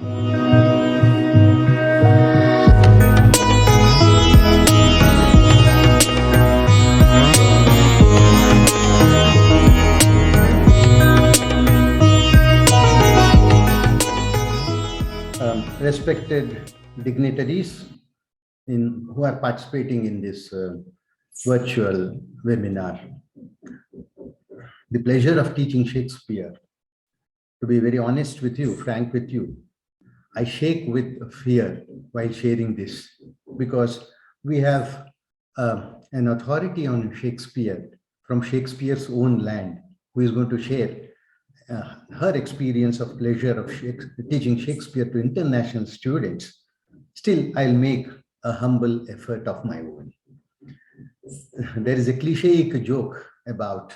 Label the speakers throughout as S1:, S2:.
S1: Respected dignitaries who are participating in this virtual webinar. The pleasure of teaching Shakespeare. To be very honest with you, frank with you, I shake with fear while sharing this because we have an authority on Shakespeare from Shakespeare's own land who is going to share her experience of pleasure of teaching Shakespeare to international students. Still, I'll make a humble effort of my own. There is a cliche joke about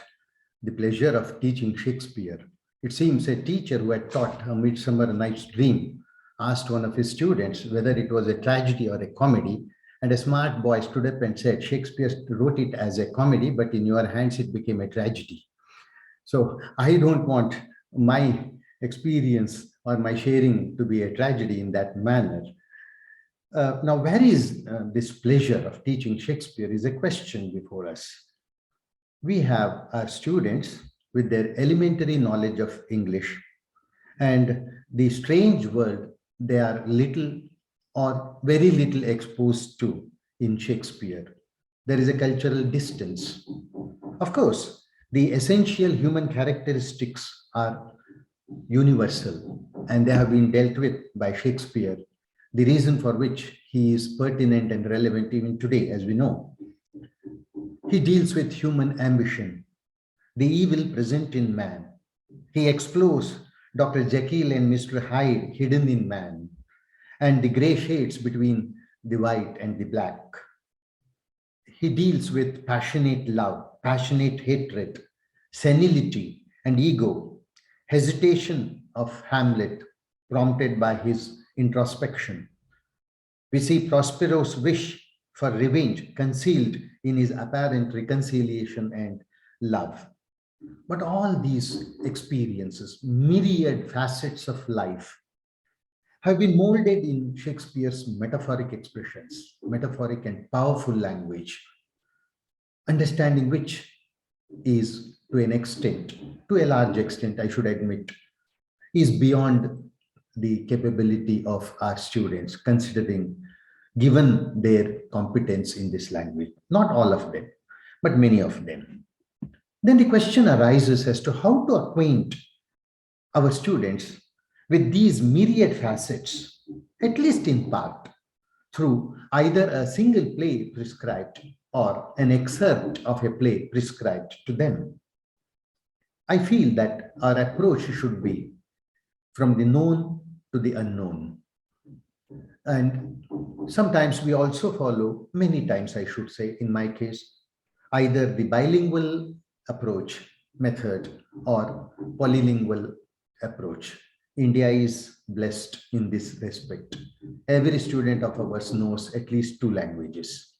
S1: the pleasure of teaching Shakespeare. It seems a teacher who had taught A Midsummer Night's Dream asked one of his students whether it was a tragedy or a comedy, and a smart boy stood up and said, Shakespeare wrote it as a comedy, but in your hands it became a tragedy. So I don't want my experience or my sharing to be a tragedy in that manner. Now, where is this pleasure of teaching Shakespeare is a question before us. We have our students with their elementary knowledge of English and the strange world they are little or very little exposed to in Shakespeare. There is a cultural distance. Of course, the essential human characteristics are universal and they have been dealt with by Shakespeare, the reason for which he is pertinent and relevant even today, as we know. He deals with human ambition, the evil present in man. He explores Dr. Jekyll and Mr. Hyde hidden in man, and the gray shades between the white and the black. He deals with passionate love, passionate hatred, senility and ego, hesitation of Hamlet prompted by his introspection. We see Prospero's wish for revenge concealed in his apparent reconciliation and love. But all these experiences, myriad facets of life, have been molded in Shakespeare's metaphoric expressions, metaphoric and powerful language, understanding which is to an extent, to a large extent, I should admit, is beyond the capability of our students, considering given their competence in this language. Not all of them, but many of them. Then the question arises as to how to acquaint our students with these myriad facets, at least in part, through either a single play prescribed or an excerpt of a play prescribed to them. I feel that our approach should be from the known to the unknown. And sometimes we also follow, many times I should say, in my case, either the bilingual approach method or polylingual approach. India is blessed in this respect. Every student of ours knows at least 2 languages.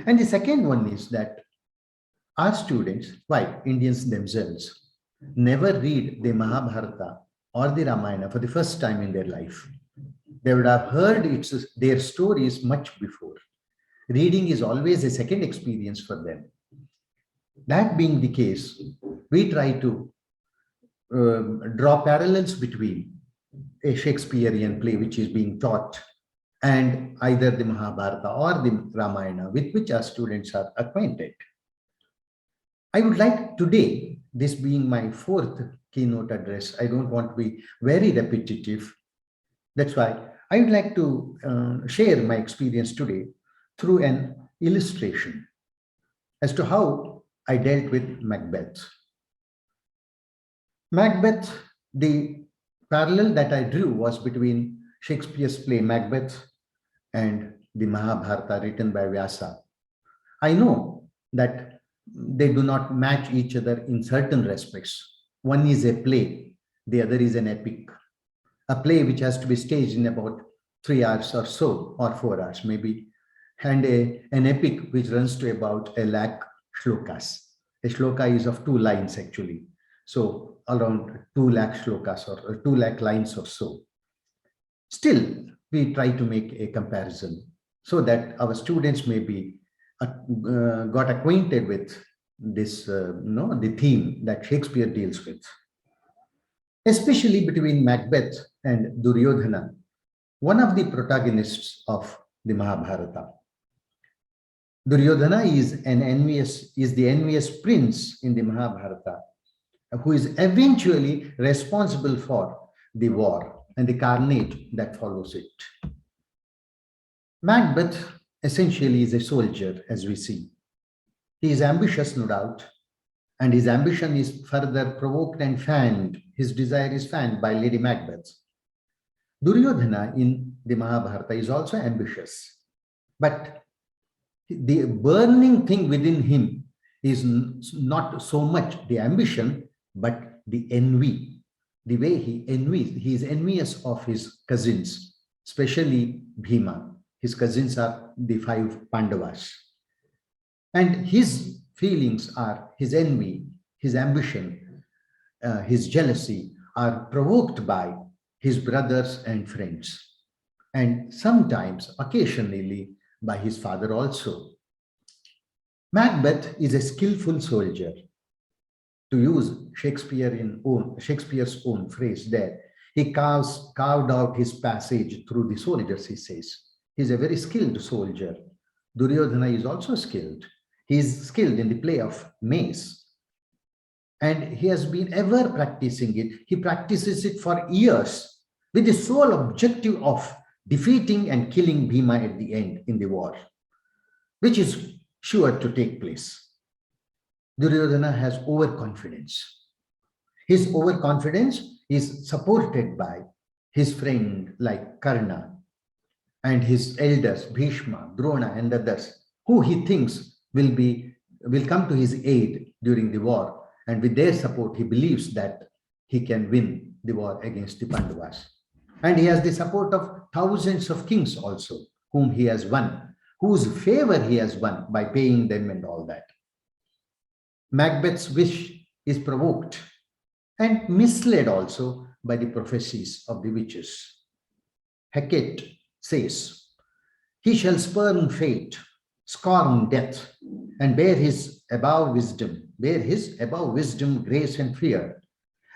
S1: And the second one is that our students, why Indians themselves, never read the Mahabharata or the Ramayana for the first time in their life. They would have heard their stories much before. Reading is always a second experience for them. That being the case, we try to draw parallels between a Shakespearean play which is being taught and either the Mahabharata or the Ramayana with which our students are acquainted. I would like today, this being my 4th keynote address, I don't want to be very repetitive. That's why I would like to share my experience today through an illustration as to how I dealt with Macbeth. Macbeth, the parallel that I drew was between Shakespeare's play Macbeth and the Mahabharata written by Vyasa. I know that they do not match each other in certain respects. One is a play, the other is an epic. A play which has to be staged in about 3 hours or so, or 4 hours maybe, and an epic which runs to about 1 lakh shlokas. A shloka is of 2 lines actually. So around 2 lakh shlokas or 2 lakh lines or so. Still, we try to make a comparison so that our students may be got acquainted with this, the theme that Shakespeare deals with, especially between Macbeth and Duryodhana, one of the protagonists of the Mahabharata. Duryodhana is the envious prince in the Mahabharata, who is eventually responsible for the war and the carnage that follows it. Macbeth essentially is a soldier, as we see. He is ambitious, no doubt, and his ambition is further provoked and fanned. His desire is fanned by Lady Macbeth. Duryodhana in the Mahabharata is also ambitious, but the burning thing within him is not so much the ambition, but the envy. The way he envies, he is envious of his cousins, especially Bhima. His cousins are the 5 Pandavas. And his feelings are his envy, his ambition, his jealousy are provoked by his brothers and friends, and sometimes, occasionally, by his father also. Macbeth is a skillful soldier. To use Shakespeare's own phrase there, he carved out his passage through the soldiers, he says. He's a very skilled soldier. Duryodhana is also skilled. He is skilled in the play of mace. And he has been ever practicing it. He practices it for years with the sole objective of defeating and killing Bhima at the end in the war, which is sure to take place. Duryodhana has overconfidence. His overconfidence is supported by his friend like Karna and his elders, Bhishma, Drona, and others, who he thinks will come to his aid during the war. And with their support, he believes that he can win the war against the Pandavas. And he has the support of thousands of kings also, whom he has won, whose favor he has won by paying them and all that. Macbeth's wish is provoked and misled also by the prophecies of the witches. Hecate says, "He shall spurn fate, scorn death, and bear his above wisdom, grace, and fear."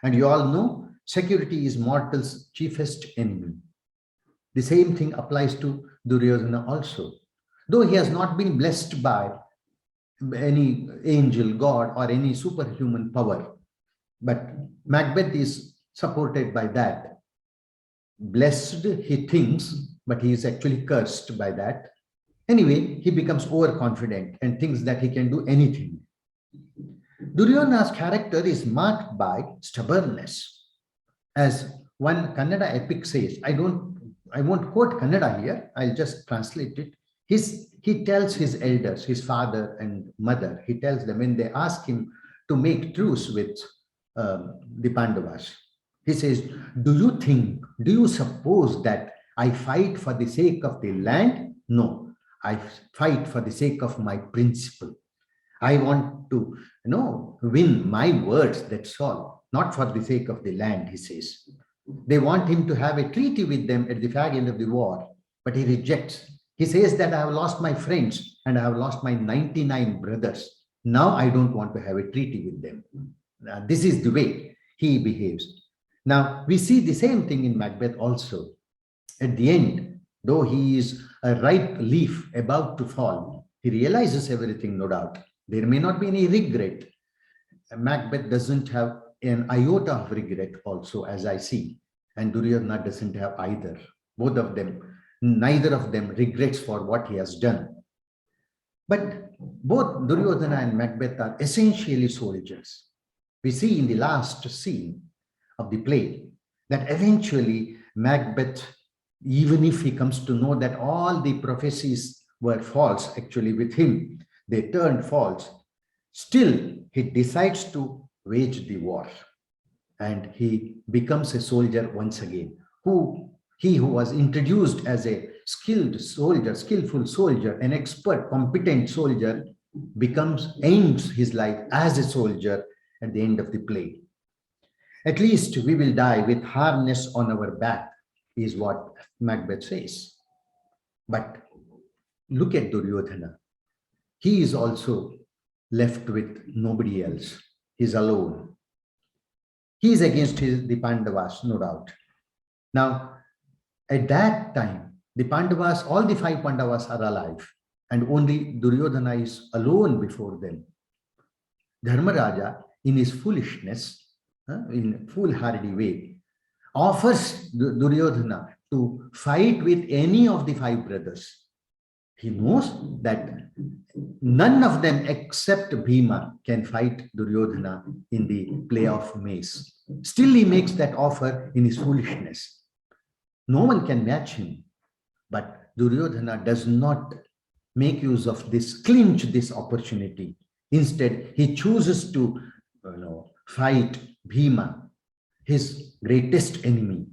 S1: And you all know, security is mortal's chiefest enemy. The same thing applies to Duryodhana also. Though he has not been blessed by any angel, god, or any superhuman power, but Macbeth is supported by that. Blessed, he thinks, but he is actually cursed by that. Anyway, he becomes overconfident and thinks that he can do anything. Duryodhana's character is marked by stubbornness. As one Kannada epic says, I won't quote Kannada here, I'll just translate it. He tells his elders, his father and mother, he tells them when they ask him to make truce with the Pandavas, he says, do you suppose that I fight for the sake of the land? No, I fight for the sake of my principle. I want to, win my words, that's all, not for the sake of the land, he says. They want him to have a treaty with them at the fag end of the war, but he rejects. He says that I have lost my friends and I have lost my 99 brothers. Now I don't want to have a treaty with them. This is the way he behaves. Now we see the same thing in Macbeth also. At the end, though he is a ripe leaf about to fall, he realizes everything, no doubt. There may not be any regret. Macbeth doesn't have an iota of regret also, as I see, and Duryodhana doesn't have either. Both of them, neither of them regrets for what he has done. But both Duryodhana and Macbeth are essentially soldiers. We see in the last scene of the play that eventually Macbeth, even if he comes to know that all the prophecies were false, actually with him, they turned false, still he decides to wage the war. And he becomes a soldier once again. He who was introduced as a skillful soldier, an expert, competent soldier, ends his life as a soldier at the end of the play. At least we will die with harness on our back is what Macbeth says. But look at Duryodhana. He is also left with nobody else. He's alone. He is against the Pandavas, no doubt. Now, at that time, the Pandavas, all the 5 Pandavas are alive, and only Duryodhana is alone before them. Dharmaraja, in his foolishness, in foolhardy way, offers Duryodhana to fight with any of the 5 brothers. He knows that none of them except Bhima can fight Duryodhana in the play of mace. Still, he makes that offer in his foolishness. No one can match him. But Duryodhana does not make use of this, clinch this opportunity. Instead, he chooses to fight Bhima, his greatest enemy,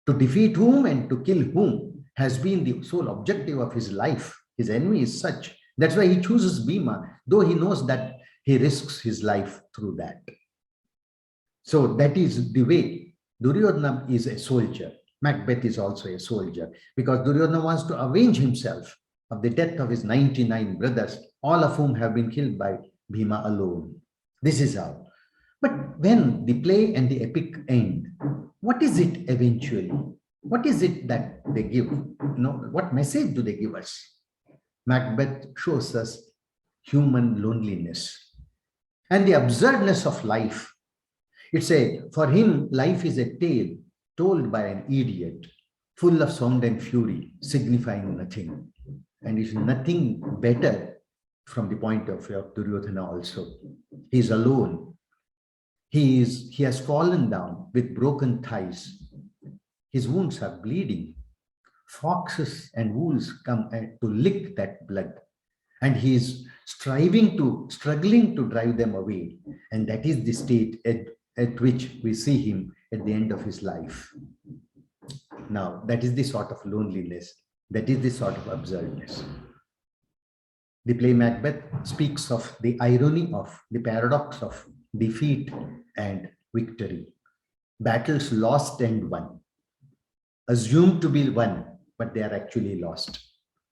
S1: to defeat whom and to kill whom has been the sole objective of his life. His enemy is such. That's why he chooses Bhima, though he knows that he risks his life through that. So that is the way. Duryodhana is a soldier. Macbeth is also a soldier, because Duryodhana wants to avenge himself of the death of his 99 brothers, all of whom have been killed by Bhima alone. This is how. But when the play and the epic end, what is it eventually? What is it that they give? What message do they give us? Macbeth shows us human loneliness and the absurdness of life. For him, life is a tale told by an idiot, full of sound and fury, signifying nothing. And is nothing better from the point of view of Duryodhana also. He is alone. He has fallen down with broken thighs. His wounds are bleeding. Foxes and wolves come to lick that blood. And he is struggling to drive them away. And that is the state at which we see him at the end of his life. Now, that is the sort of loneliness, that is the sort of absurdness. The play Macbeth speaks of the irony of the paradox of defeat and victory. Battles lost and won, assumed to be won, but they are actually lost.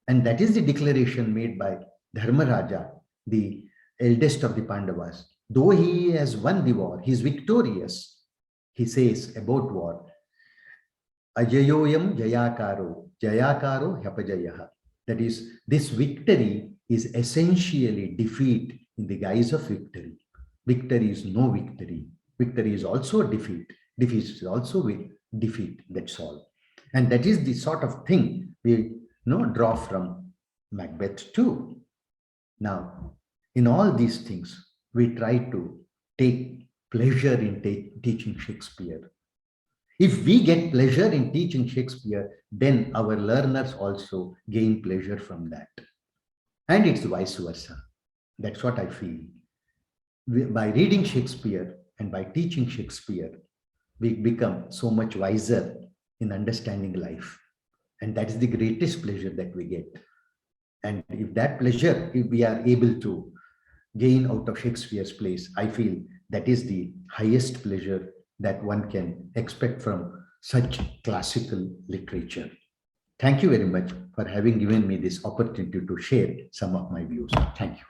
S1: And that is the declaration made by Dharmaraja, the eldest of the Pandavas. Though he has won the war, he is victorious. He says about war, Ajayoyam Jayakaro, Jayakaro Hyapajayaha. That is, this victory is essentially defeat in the guise of victory. Victory is no victory. Victory is also defeat. Defeat is also defeat. That's all. And that is the sort of thing we draw from Macbeth too. Now, in all these things, we try to take pleasure in teaching Shakespeare. If we get pleasure in teaching Shakespeare, then our learners also gain pleasure from that. And it's vice versa. That's what I feel. By reading Shakespeare and by teaching Shakespeare, we become so much wiser in understanding life. And that is the greatest pleasure that we get. And if that pleasure, if we are able to gain out of Shakespeare's plays, I feel that is the highest pleasure that one can expect from such classical literature. Thank you very much for having given me this opportunity to share some of my views. Thank you.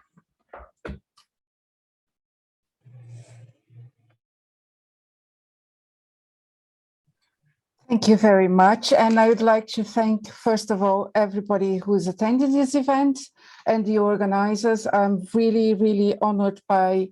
S2: Thank you very much. And I would like to thank, first of all, everybody who is attending this event and the organizers. I'm really, really honored by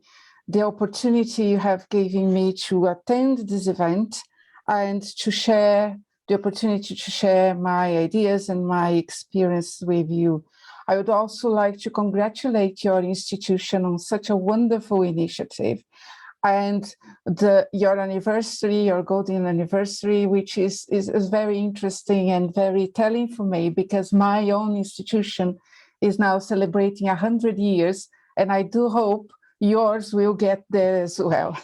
S2: the opportunity you have given me to attend this event and to share the opportunity to share my ideas and my experience with you. I would also like to congratulate your institution on such a wonderful initiative. And your anniversary, your golden anniversary, which is very interesting and very telling for me, because my own institution is now celebrating 100 years, and I do hope yours will get there as well.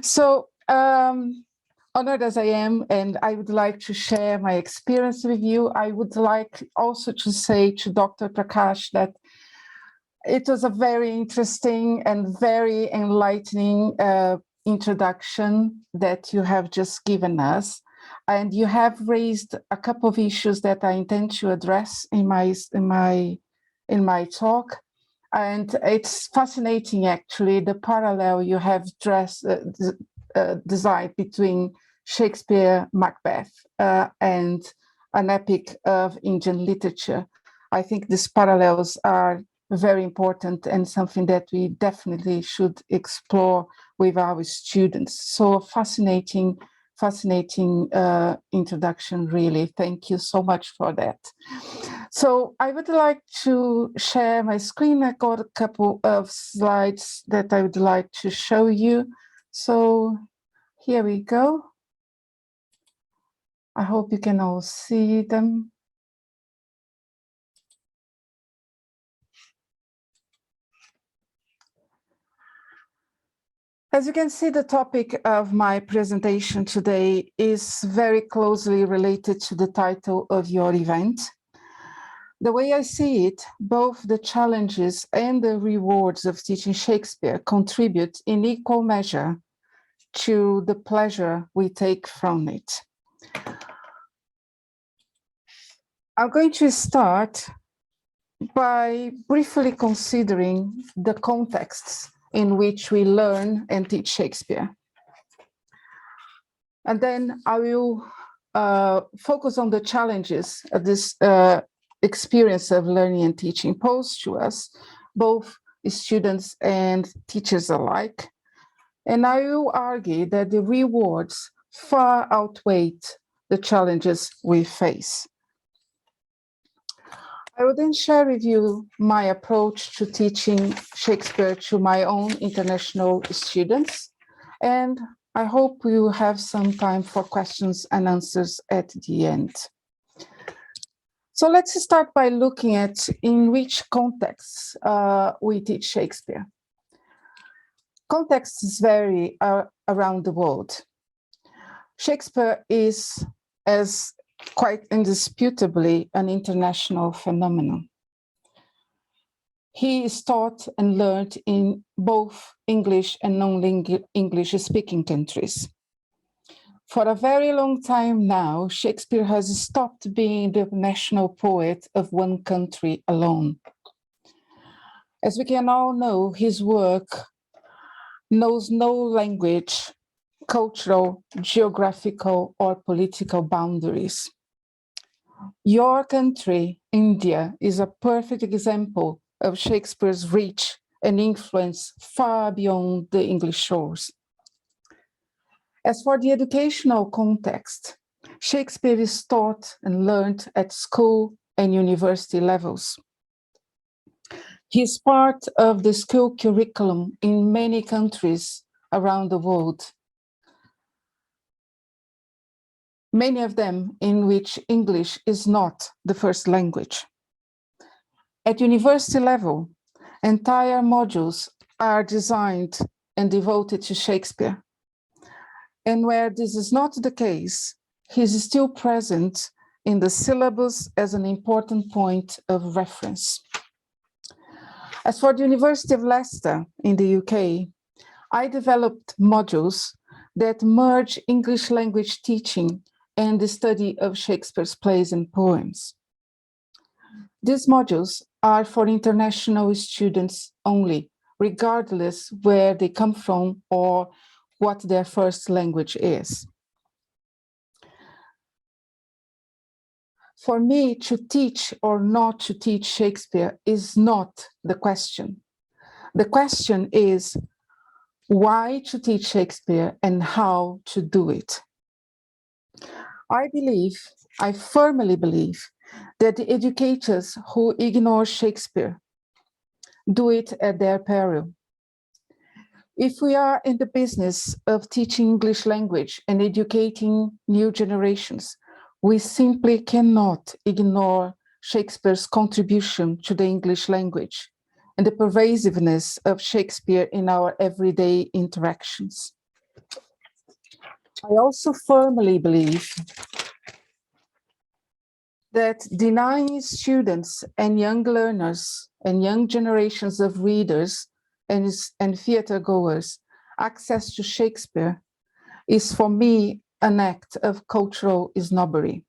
S2: So honored as I am, and I would like to share my experience with you. I would like also to say to Dr. Prakash that it was a very interesting and very enlightening introduction that you have just given us. And you have raised a couple of issues that I intend to address in my talk. And it's fascinating, actually, the parallel you have designed between Shakespeare, Macbeth, and an epic of Indian literature. I think these parallels are very important and something that we definitely should explore with our students. So fascinating introduction, really. Thank you so much for that. So I would like to share my screen. I got a couple of slides that I would like to show you. So here we go. I hope you can all see them. As you can see, the topic of my presentation today is very closely related to the title of your event. The way I see it, both the challenges and the rewards of teaching Shakespeare contribute in equal measure to the pleasure we take from it. I'm going to start by briefly considering the contexts in which we learn and teach Shakespeare. And then I will focus on the challenges of this experience of learning and teaching posed to us, both students and teachers alike. And I will argue that the rewards far outweigh the challenges we face. I will then share with you my approach to teaching Shakespeare to my own international students, and I hope we will have some time for questions and answers at the end. So let's start by looking at in which contexts we teach Shakespeare. Contexts vary around the world. Shakespeare is, as quite indisputably, an international phenomenon. He is taught and learned in both English and non-English speaking countries. For a very long time now, Shakespeare has stopped being the national poet of one country alone. As we can all know, his work knows no language, cultural, geographical, or political boundaries. Your country, India, is a perfect example of Shakespeare's reach and influence far beyond the English shores. As for the educational context, Shakespeare is taught and learned at school and university levels. He is part of the school curriculum in many countries around the world, many of them in which English is not the first language. At university level, entire modules are designed and devoted to Shakespeare. And where this is not the case, he is still present in the syllabus as an important point of reference. As for the University of Leicester in the UK, I developed modules that merge English language teaching and the study of Shakespeare's plays and poems. These modules are for international students only, regardless where they come from or what their first language is. For me, to teach or not to teach Shakespeare is not the question. The question is why to teach Shakespeare and how to do it. I firmly believe that the educators who ignore Shakespeare do it at their peril. If we are in the business of teaching English language and educating new generations, we simply cannot ignore Shakespeare's contribution to the English language and the pervasiveness of Shakespeare in our everyday interactions. I also firmly believe that denying students and young learners and young generations of readers and theater goers access to Shakespeare is, for me, an act of cultural snobbery.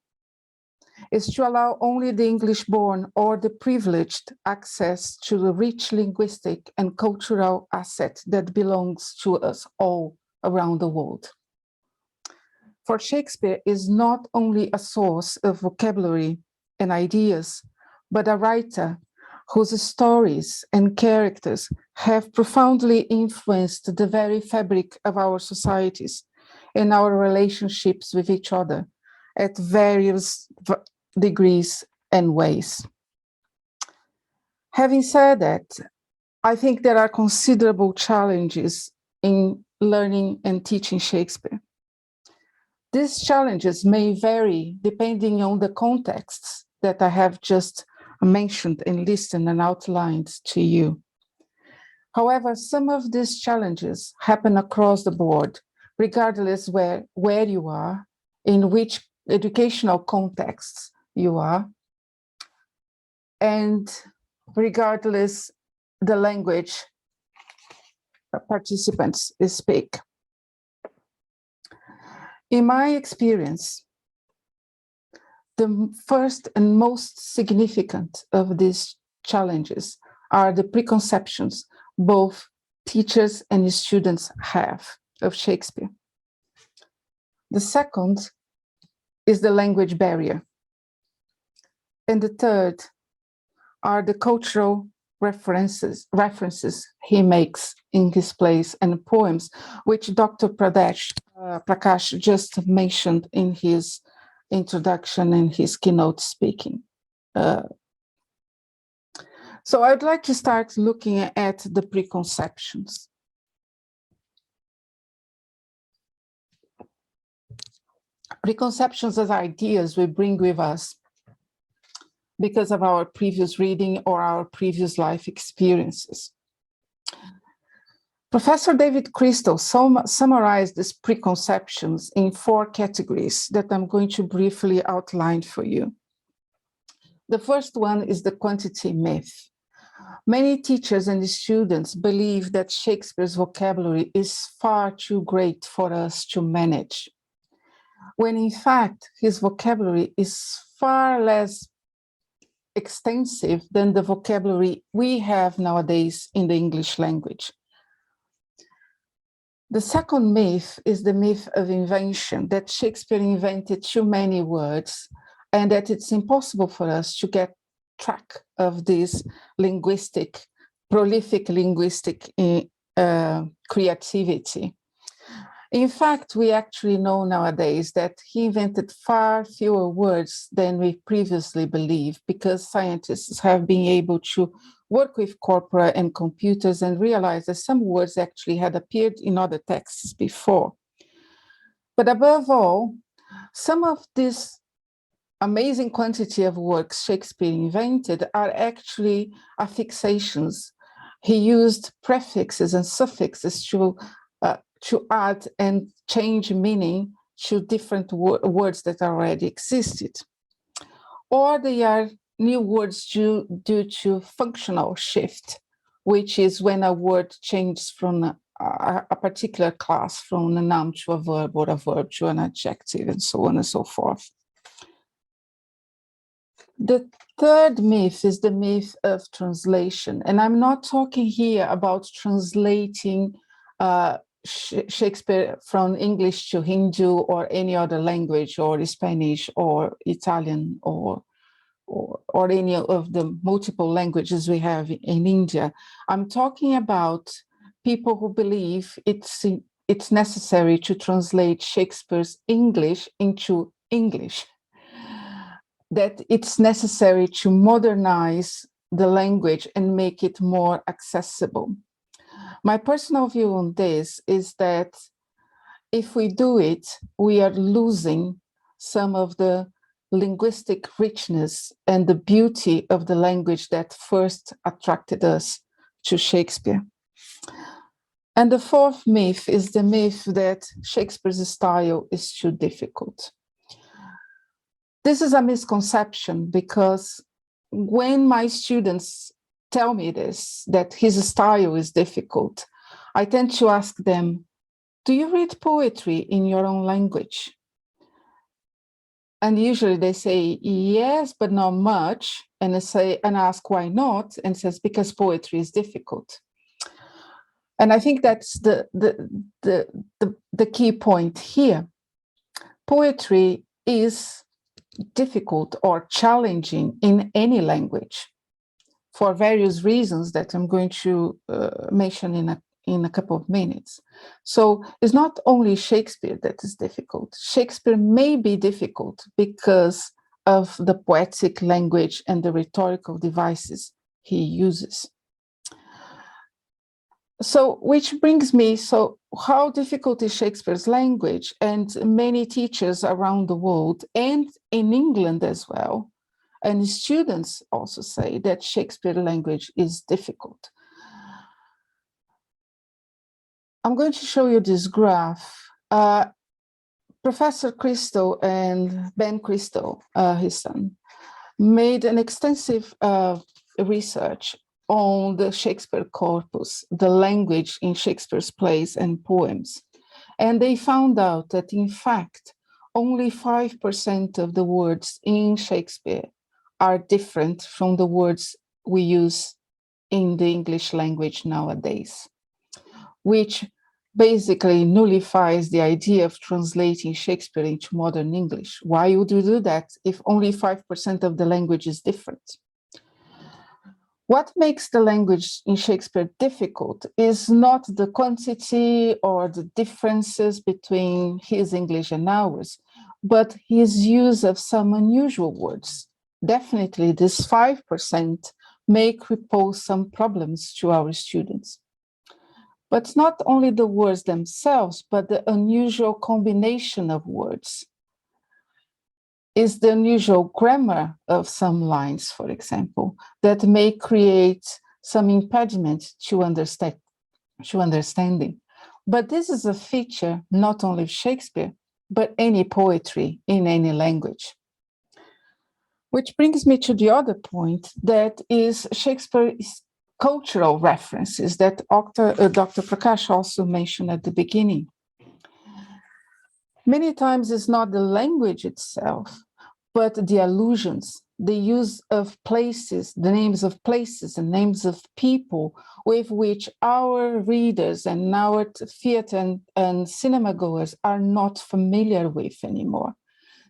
S2: Is to allow only the English-born or the privileged access to the rich linguistic and cultural asset that belongs to us all around the world. For Shakespeare is not only a source of vocabulary and ideas, but a writer whose stories and characters have profoundly influenced the very fabric of our societies and our relationships with each other at various degrees and ways. Having said that, I think there are considerable challenges in learning and teaching Shakespeare. These challenges may vary depending on the contexts that I have just mentioned and listed and outlined to you. However, some of these challenges happen across the board, regardless where you are, in which educational contexts you are, and regardless the language participants speak. In my experience, the first and most significant of these challenges are the preconceptions both teachers and students have of Shakespeare. The second is the language barrier. And the third are the cultural references he makes in his plays and poems, which Dr. Prakash just mentioned in his introduction and his keynote speaking. So I'd like to start looking at the preconceptions. Preconceptions as ideas we bring with us because of our previous reading or our previous life experiences. Professor David Crystal summarized these preconceptions in 4 categories that I'm going to briefly outline for you. The first one is the quantity myth. Many teachers and students believe that Shakespeare's vocabulary is far too great for us to manage, when in fact his vocabulary is far less extensive than the vocabulary we have nowadays in the English language. The second myth is the myth of invention, that Shakespeare invented too many words and that it's impossible for us to get track of this prolific linguistic creativity. In fact, we actually know nowadays that he invented far fewer words than we previously believed, because scientists have been able to work with corpora and computers and realize that some words actually had appeared in other texts before. But above all, some of this amazing quantity of works Shakespeare invented are actually affixations. He used prefixes and suffixes to add and change meaning to different words that already existed. Or they are new words due to functional shift, which is when a word changes from a particular class, from a noun to a verb, or a verb to an adjective, and so on and so forth. The third myth is the myth of translation. And I'm not talking here about translating Shakespeare from English to Hindu or any other language, or Spanish or Italian or any of the multiple languages we have in India. I'm talking about people who believe it's necessary to translate Shakespeare's English into English, that it's necessary to modernize the language and make it more accessible. My personal view on this is that if we do it, we are losing some of the linguistic richness and the beauty of the language that first attracted us to Shakespeare. And the fourth myth is the myth that Shakespeare's style is too difficult. This is a misconception, because when my students tell me this, that his style is difficult, I tend to ask them, do you read poetry in your own language? And usually they say yes, but not much, and I say and ask why not, and says because poetry is difficult. And I think that's the key point here. Poetry is difficult or challenging in any language for various reasons that I'm going to mention in a couple of minutes. So it's not only Shakespeare that is difficult. Shakespeare may be difficult because of the poetic language and the rhetorical devices he uses. So, which brings me, so how difficult is Shakespeare's language? And many teachers around the world and in England as well, and students also say that Shakespeare language is difficult. I'm going to show you this graph. Professor Christo and Ben Christo, his son, made an extensive research on the Shakespeare corpus, the language in Shakespeare's plays and poems. And they found out that, in fact, only 5% of the words in Shakespeare are different from the words we use in the English language nowadays, which basically nullifies the idea of translating Shakespeare into modern English. Why would you do that if only 5% of the language is different? What makes the language in Shakespeare difficult is not the quantity or the differences between his English and ours, but his use of some unusual words. Definitely, this 5% may pose some problems to our students. But not only the words themselves, but the unusual combination of words. Is the unusual grammar of some lines, for example, that may create some impediment to understanding. But this is a feature not only of Shakespeare, but any poetry in any language. Which brings me to the other point, that is Shakespeare's cultural references that Dr. Prakash also mentioned at the beginning. Many times it's not the language itself, but the allusions, the use of places, the names of places and names of people with which our readers and our theater and cinema goers are not familiar with anymore.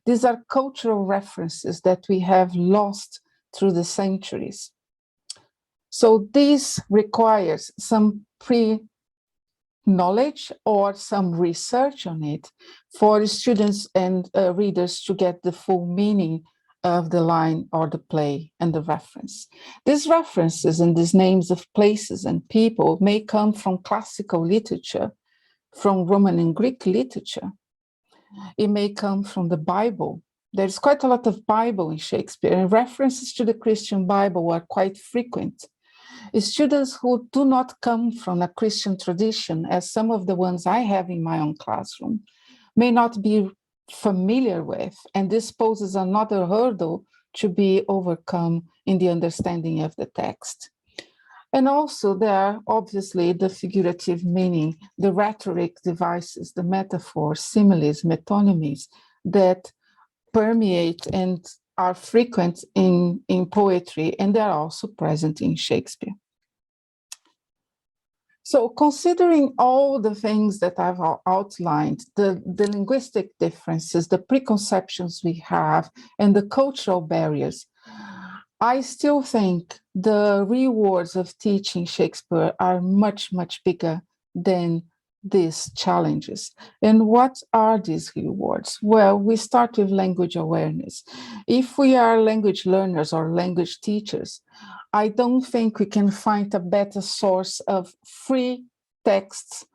S2: These are cultural references that we have lost through the centuries. So this requires some pre-knowledge or some research on it for students and readers to get the full meaning of the line or the play and the reference. These references and these names of places and people may come from classical literature, from Roman and Greek literature. It may come from the Bible. There's quite a lot of Bible in Shakespeare, and references to the Christian Bible are quite frequent. Students who do not come from a Christian tradition, as some of the ones I have in my own classroom, may not be familiar with, and this poses another hurdle to be overcome in the understanding of the text. And also there are obviously the figurative meaning, the rhetoric devices, the metaphors, similes, metonymies that permeate and are frequent in poetry, and they're also present in Shakespeare. So considering all the things that I've outlined, the linguistic differences, the preconceptions we have, and the cultural barriers, I still think the rewards of teaching Shakespeare are much, much bigger than these challenges. And what are these rewards? Well, we start with language awareness. If we are language learners or language teachers, I don't think we can find a better source of free texts,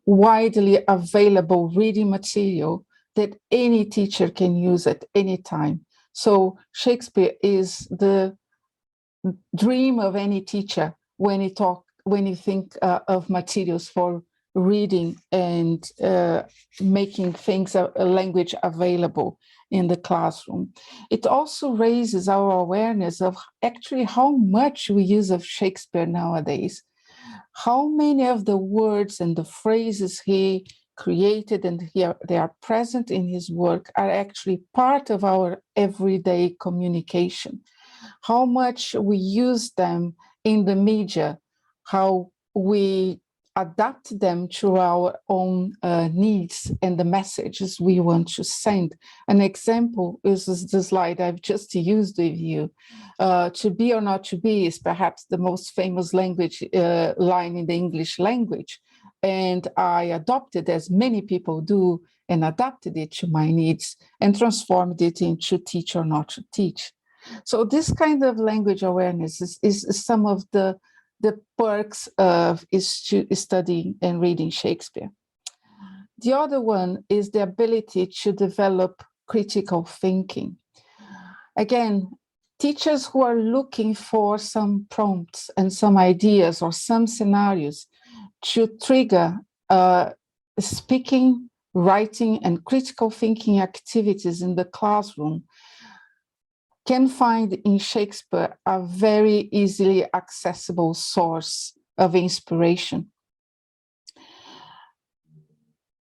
S2: widely available reading material that any teacher can use at any time. So Shakespeare is the dream of any teacher when you think of materials for reading and making things a language available in the classroom. It also raises our awareness of actually how much we use of Shakespeare nowadays, how many of the words and the phrases he created and here they are present in his work are actually part of our everyday communication. How much we use them in the media, how we adapt them to our own needs and the messages we want to send. An example is the slide I've just used with you. To be or not to be is perhaps the most famous language line in the English language. And I adopted, as many people do, and adapted it to my needs and transformed it into teach or not to teach. So this kind of language awareness is some of the perks of studying and reading Shakespeare. The other one is the ability to develop critical thinking. Again, teachers who are looking for some prompts and some ideas or some scenarios to trigger speaking, writing, and critical thinking activities in the classroom can find in Shakespeare a very easily accessible source of inspiration.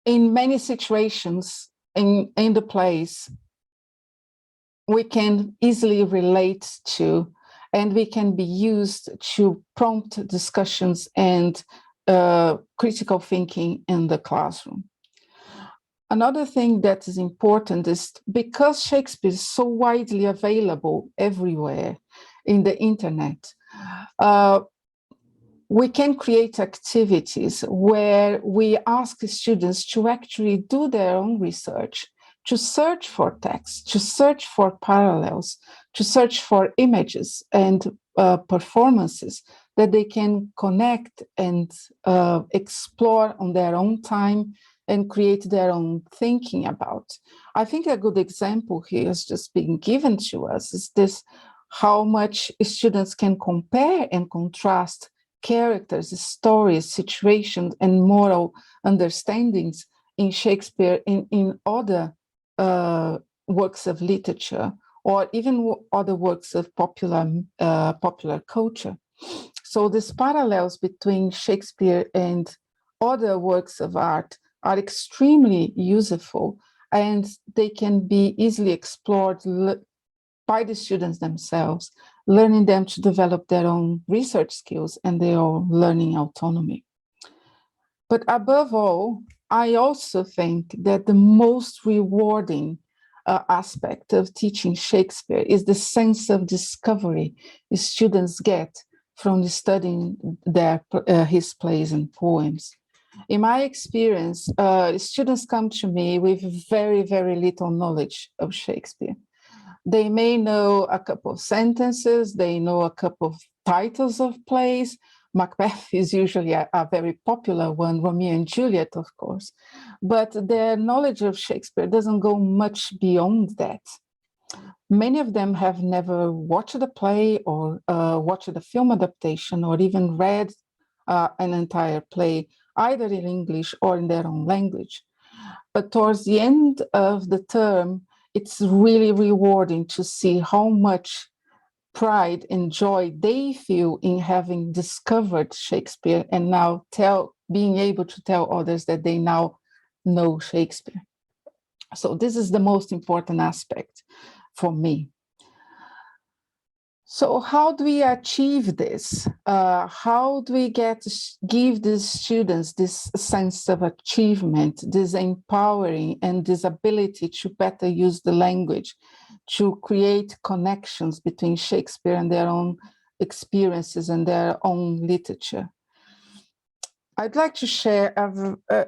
S2: In many situations in the plays, we can easily relate to, and we can be used to prompt discussions and critical thinking in the classroom. Another thing that is important is because Shakespeare is so widely available everywhere in the internet, we can create activities where we ask students to actually do their own research, to search for text, to search for parallels, to search for images and performances that they can connect and explore on their own time and create their own thinking about. I think a good example here has just been given to us is this, how much students can compare and contrast characters, stories, situations, and moral understandings in Shakespeare in other works of literature or even other works of popular culture. So these parallels between Shakespeare and other works of art are extremely useful, and they can be easily explored by the students themselves, learning them to develop their own research skills and their own learning autonomy. But above all, I also think that the most rewarding aspect of teaching Shakespeare is the sense of discovery the students get from studying his plays and poems. In my experience, students come to me with very, very little knowledge of Shakespeare. They may know a couple of sentences, they know a couple of titles of plays. Macbeth is usually a very popular one, Romeo and Juliet, of course, but their knowledge of Shakespeare doesn't go much beyond that. Many of them have never watched a play or watched a film adaptation or even read an entire play, either in English or in their own language. But towards the end of the term, it's really rewarding to see how much pride and joy they feel in having discovered Shakespeare and now being able to tell others that they now know Shakespeare. So this is the most important aspect for me. So how do we achieve this? How do we give these students this sense of achievement, this empowering and this ability to better use the language, to create connections between Shakespeare and their own experiences and their own literature? I'd like to share,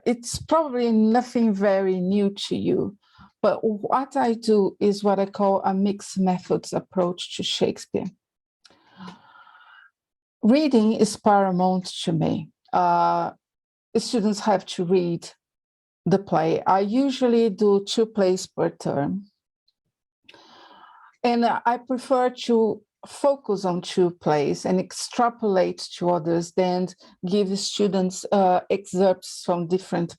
S2: it's probably nothing very new to you, but what I do is what I call a mixed methods approach to Shakespeare. Reading is paramount to me. Students have to read the play. I usually do 2 plays per term. And I prefer to focus on 2 plays and extrapolate to others than give the students excerpts from different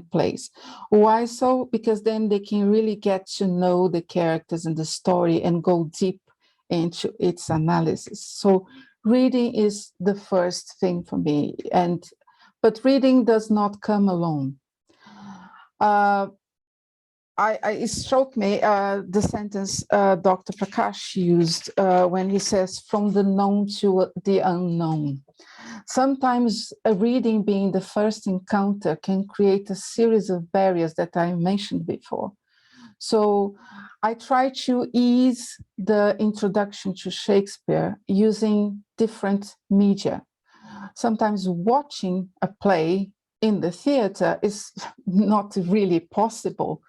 S2: plays. Why so? Because then they can really get to know the characters and the story and go deep into its analysis. So reading is the first thing for me, but reading does not come alone. It struck me the sentence Dr. Prakash used when he says, from the known to the unknown. Sometimes a reading being the first encounter can create a series of barriers that I mentioned before. So I try to ease the introduction to Shakespeare using different media. Sometimes watching a play in the theater is not really possible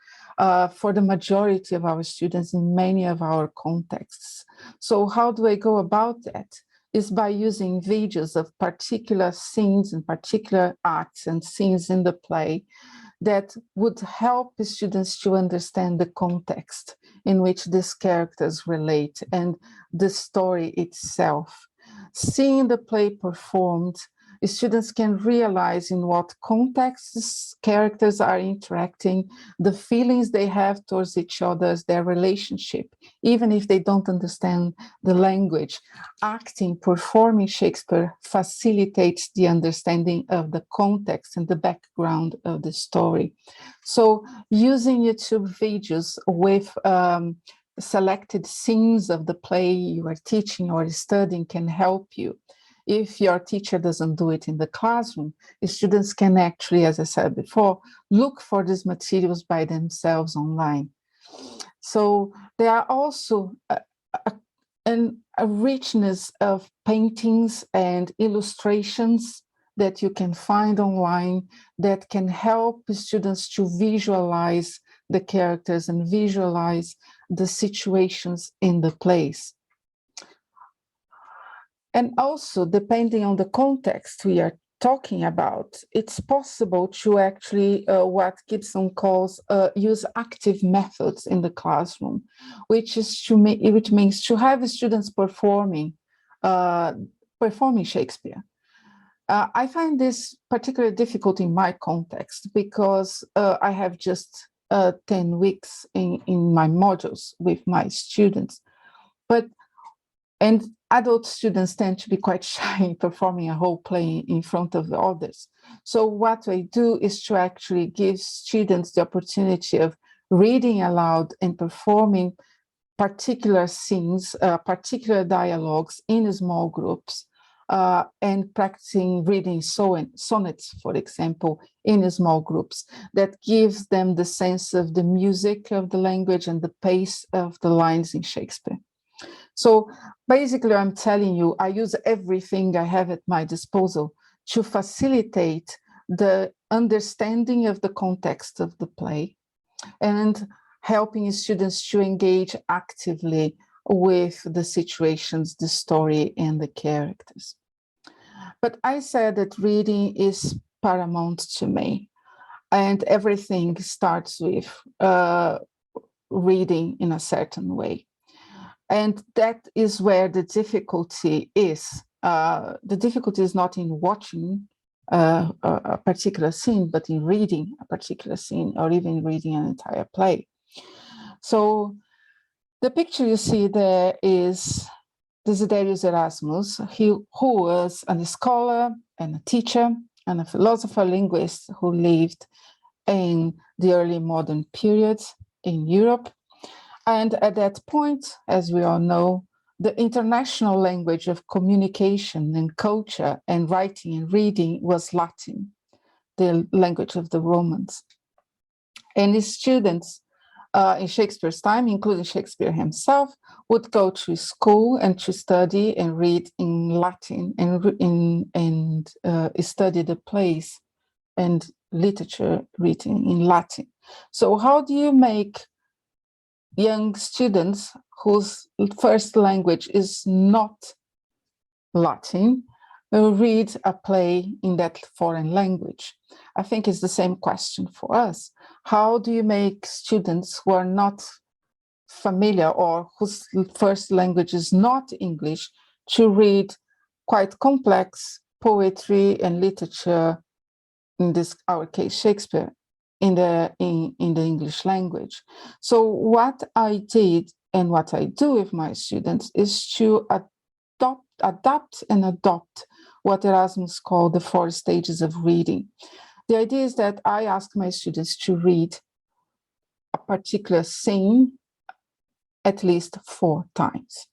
S2: for the majority of our students in many of our contexts. So how do I go about that? Is by using videos of particular scenes and particular acts and scenes in the play that would help the students to understand the context in which these characters relate and the story itself. Seeing the play performed, students can realize in what contexts characters are interacting, the feelings they have towards each other, their relationship, even if they don't understand the language. Acting, performing Shakespeare facilitates the understanding of the context and the background of the story. So using YouTube videos with selected scenes of the play you are teaching or studying can help you. If your teacher doesn't do it in the classroom, students can actually, as I said before, look for these materials by themselves online. So there are also a richness of paintings and illustrations that you can find online that can help students to visualize the characters and visualize the situations in the plays. And also, depending on the context we are talking about, it's possible to actually, what Gibson calls, use active methods in the classroom, which means to have students performing Shakespeare. I find this particularly difficult in my context because I have just 10 weeks in my modules with my students. And adult students tend to be quite shy in performing a whole play in front of the others. So what I do is to actually give students the opportunity of reading aloud and performing particular scenes, particular dialogues in small groups, and practicing reading sonnets, for example, in small groups. That gives them the sense of the music of the language and the pace of the lines in Shakespeare. So basically, I'm telling you, I use everything I have at my disposal to facilitate the understanding of the context of the play and helping students to engage actively with the situations, the story, and the characters. But I said that reading is paramount to me, and everything starts with reading in a certain way. And that is where the difficulty is. The difficulty is not in watching a particular scene, but in reading a particular scene or even reading an entire play. So the picture you see there is Desiderius Erasmus, who was a scholar and a teacher and a philosopher linguist who lived in the early modern period in Europe. And at that point, as we all know, the international language of communication and culture and writing and reading was Latin, the language of the Romans. And his students in Shakespeare's time, including Shakespeare himself, would go to school and to study and read in Latin and study the plays and literature written in Latin. So how do you make young students whose first language is not Latin read a play in that foreign language? I think it's the same question for us. How do you make students who are not familiar or whose first language is not English to read quite complex poetry and literature, in this our case Shakespeare, in the English language? So what I did and what I do with my students is to adapt and adopt what Erasmus called the 4 stages of reading. The idea is that I ask my students to read a particular scene at least 4 times.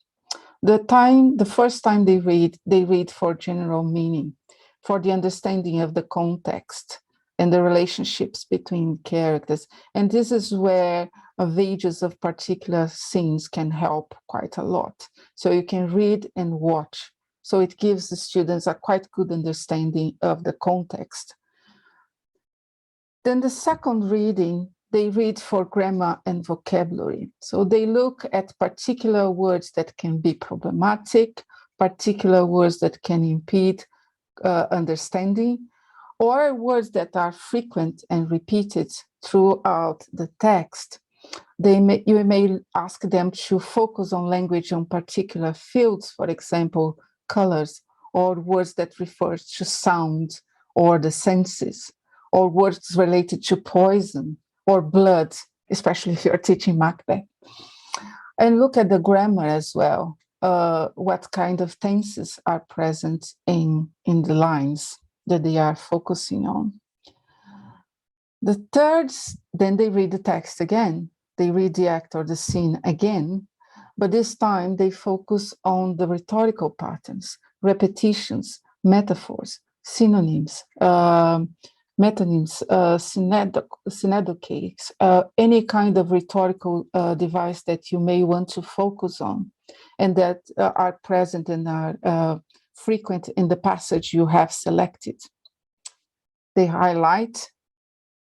S2: The first time they read for general meaning, for the understanding of the context and the relationships between characters. And this is where videos of particular scenes can help quite a lot. So you can read and watch. So it gives the students a quite good understanding of the context. Then the second reading, they read for grammar and vocabulary. So they look at particular words that can be problematic, particular words that can impede understanding, or words that are frequent and repeated throughout the text. You may ask them to focus on language on particular fields, for example, colors, or words that refer to sound or the senses, or words related to poison or blood, especially if you're teaching Macbeth. And look at the grammar as well. What kind of tenses are present in the lines that they are focusing on. The third, then they read the text again. They read the act or the scene again, but this time they focus on the rhetorical patterns, repetitions, metaphors, synonyms, metonyms, synedocates, any kind of rhetorical device that you may want to focus on and that are present and are frequent in the passage you have selected. They highlight,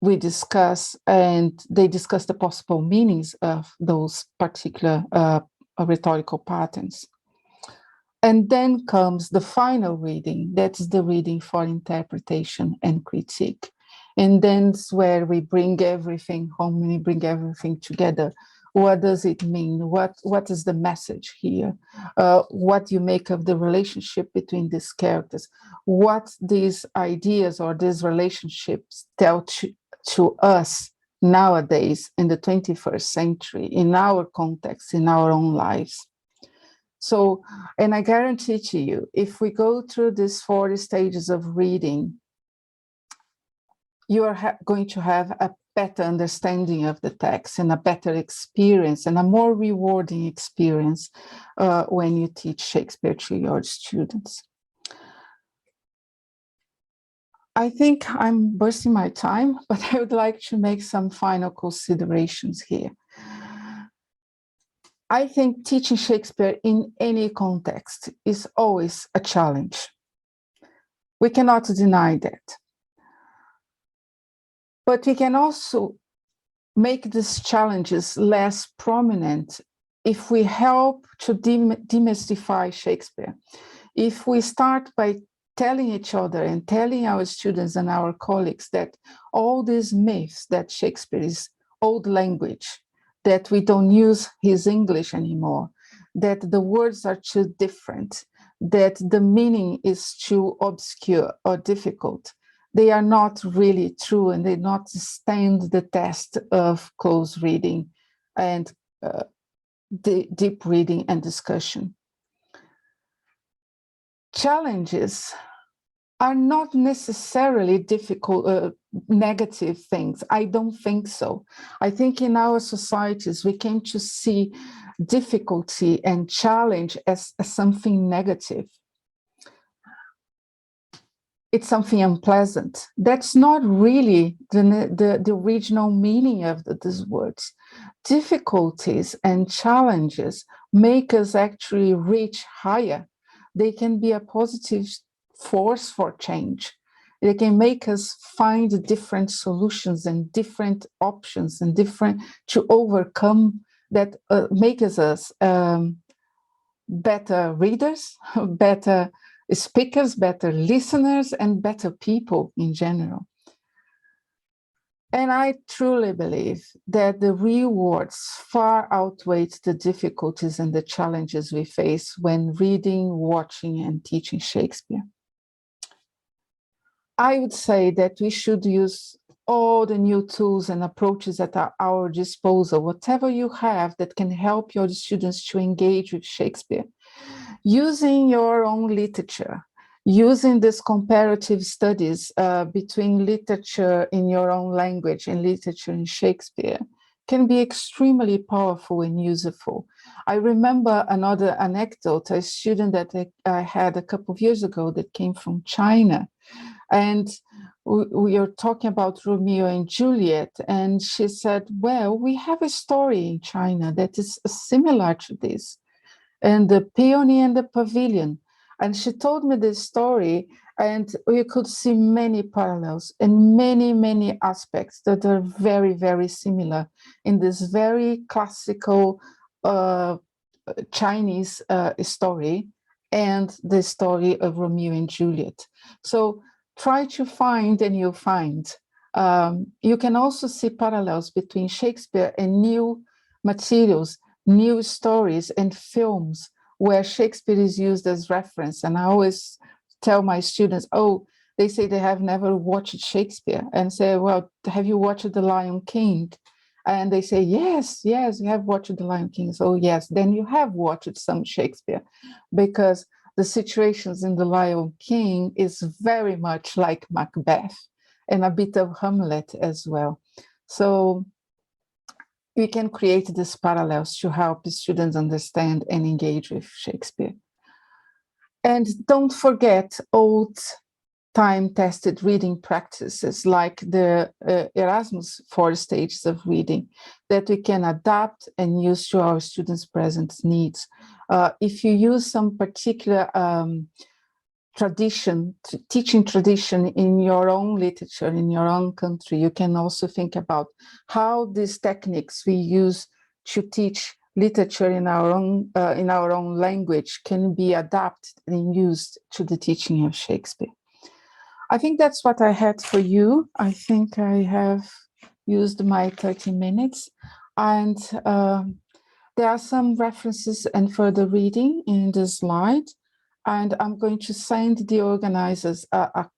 S2: we discuss, and they discuss the possible meanings of those particular rhetorical patterns. And then comes the final reading. That's the reading for interpretation and critique. And that's where we bring everything home, we bring everything together. What does it mean? What is the message here? What do you make of the relationship between these characters? What these ideas or these relationships tell to us nowadays in the 21st century, in our context, in our own lives. So, and I guarantee to you, if we go through these 40 stages of reading, you are going to have a better understanding of the text and a better experience and a more rewarding experience when you teach Shakespeare to your students. I think I'm bursting my time, but I would like to make some final considerations here. I think teaching Shakespeare in any context is always a challenge. We cannot deny that. But we can also make these challenges less prominent if we help to demystify Shakespeare. If we start by telling each other and telling our students and our colleagues that all these myths that Shakespeare is old language, that we don't use his English anymore, that the words are too different, that the meaning is too obscure or difficult, they are not really true and they not stand the test of close reading and deep reading and discussion. Challenges are not necessarily difficult, negative things. I don't think so. I think in our societies, we came to see difficulty and challenge as something negative. It's something unpleasant. That's not really the original meaning of these words. Difficulties and challenges make us actually reach higher. They can be a positive force for change. They can make us find different solutions and different options and different to overcome that make us better readers, better speakers, better listeners, and better people in general. And I truly believe that the rewards far outweigh the difficulties and the challenges we face when reading, watching, and teaching Shakespeare. I would say that we should use all the new tools and approaches at our disposal, whatever you have that can help your students to engage with Shakespeare. Using your own literature, using this comparative studies between literature in your own language and literature in Shakespeare can be extremely powerful and useful. I remember another anecdote, a student that I had a couple of years ago that came from China, and we are talking about Romeo and Juliet, and she said, well, we have a story in China that is similar to this, and the Peony and the Pavilion. And she told me this story, and you could see many parallels and many, many aspects that are very, very similar in this very classical Chinese story and the story of Romeo and Juliet. So try to find and you'll find. You can also see parallels between Shakespeare and new materials, new stories and films where Shakespeare is used as reference. And I always tell my students, oh, they say they have never watched Shakespeare, and say, well, have you watched The Lion King? And they say, yes, we have watched The Lion King. So yes, then you have watched some Shakespeare, because the situations in The Lion King is very much like Macbeth and a bit of Hamlet as well. So we can create these parallels to help the students understand and engage with Shakespeare. And don't forget old time-tested reading practices like the Erasmus 4 stages of reading that we can adapt and use to our students' present needs. If you use some particular teaching tradition in your own literature, in your own country, you can also think about how these techniques we use to teach literature in our own language can be adapted and used to the teaching of Shakespeare. I think that's what I had for you. I think I have used my 30 minutes, and there are some references and further reading in the slide, and I'm going to send the organizers a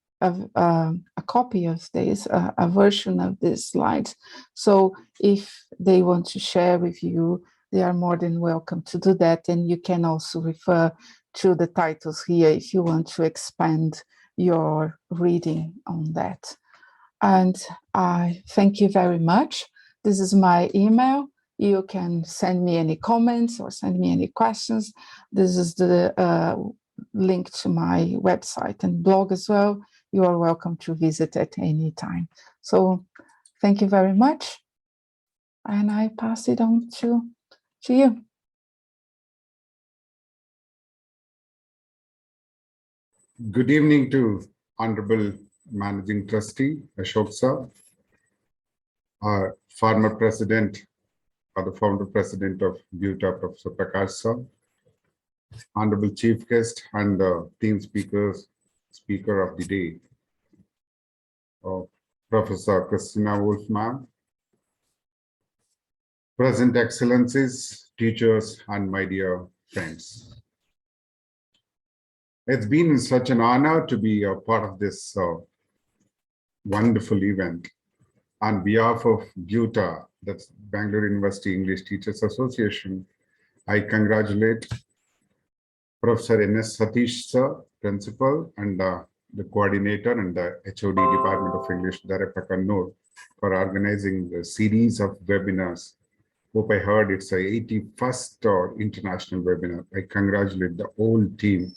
S2: copy of this, a version of this slide. So if they want to share with you, they are more than welcome to do that. And you can also refer to the titles here if you want to expand your reading on that. And I thank you very much. This is my email. You can send me any comments or send me any questions. This is the link to my website and blog as well. You are welcome to visit at any time. So thank you very much. And I pass it on to you.
S3: Good evening to Honorable Managing Trustee Ashok sir, our former president or the founder president of BUTA, Professor Prakash sir, Honorable Chief Guest and team speaker of the day, Professor Christina Wolf ma'am, present excellencies, teachers, and my dear friends. It's been such an honor to be a part of this wonderful event. On behalf of BUTA, that's Bangalore University English Teachers Association, I congratulate Professor N.S. Satish sir, Principal, and the Coordinator and the HOD Department of English, Director Kannur, for organizing the series of webinars. Hope I heard it's the 81st international webinar. I congratulate the whole team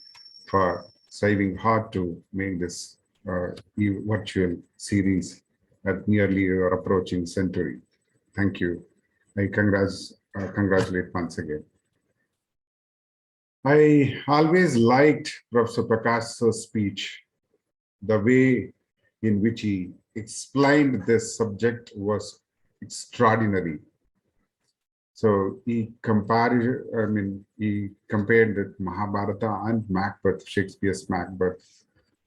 S3: for striving hard to make this virtual series at nearly or approaching century. Thank you. I congratulate once again. I always liked Professor Prakash's speech. The way in which he explained this subject was extraordinary. So he compared the Mahabharata and Macbeth, Shakespeare's Macbeth.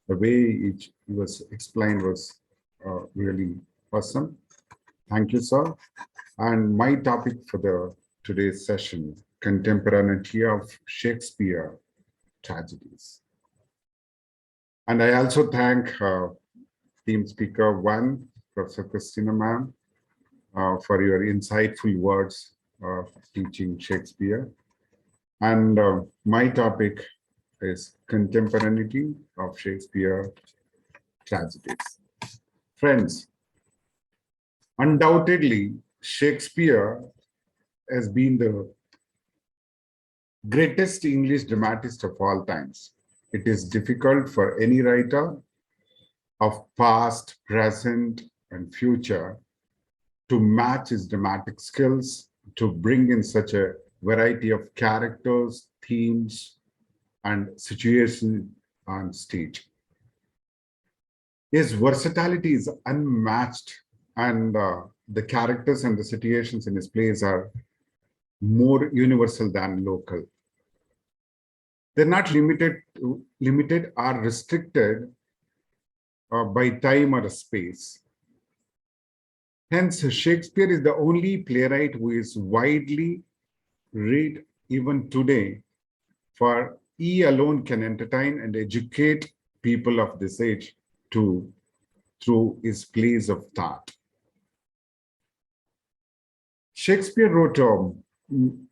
S3: The way it was explained was really awesome. Thank you, sir. And my topic for today's session, contemporaneity of Shakespeare tragedies. And I also thank team speaker one, Professor Christina ma'am, for your insightful words of teaching Shakespeare. And my topic is contemporaneity of Shakespeare tragedies. Friends, undoubtedly, Shakespeare has been the greatest English dramatist of all times. It is difficult for any writer of past, present, and future to match his dramatic skills, to bring in such a variety of characters, themes, and situations on stage. His versatility is unmatched, and the characters and the situations in his plays are more universal than local. They're not limited or restricted by time or space. Hence, Shakespeare is the only playwright who is widely read even today, for he alone can entertain and educate people of this age through his plays of thought. Shakespeare wrote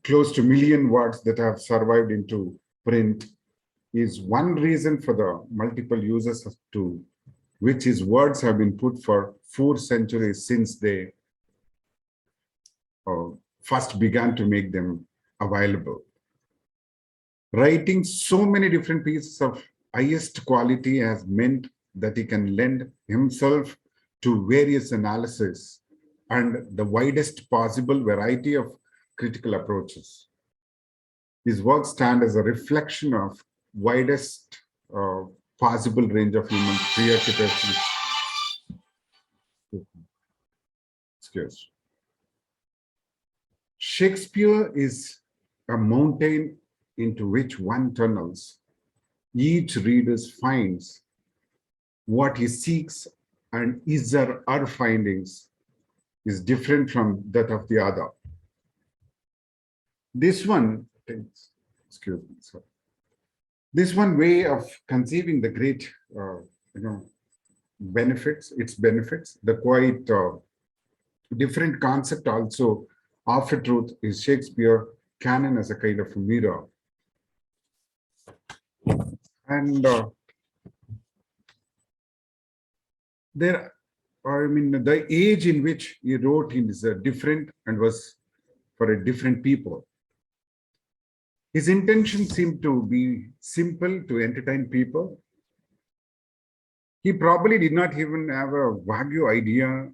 S3: close to 1,000,000 words that have survived into print. Is one reason for the multiple uses to which his words have been put for 4 centuries since they first began to make them available. Writing so many different pieces of highest quality has meant that he can lend himself to various analysis and the widest possible variety of critical approaches. His works stand as a reflection of widest possible range of human preoccupations. Excuse. Shakespeare is a mountain into which one tunnels. Each reader finds what he seeks, and his or her findings is different from that of the other. This one, excuse me, sorry. This one way of conceiving the great, benefits, the quite different concept also of a truth is Shakespeare canon as a kind of a mirror. And the age in which he wrote is different and was for a different people. His intention seemed to be simple, to entertain people. He probably did not even have a vague idea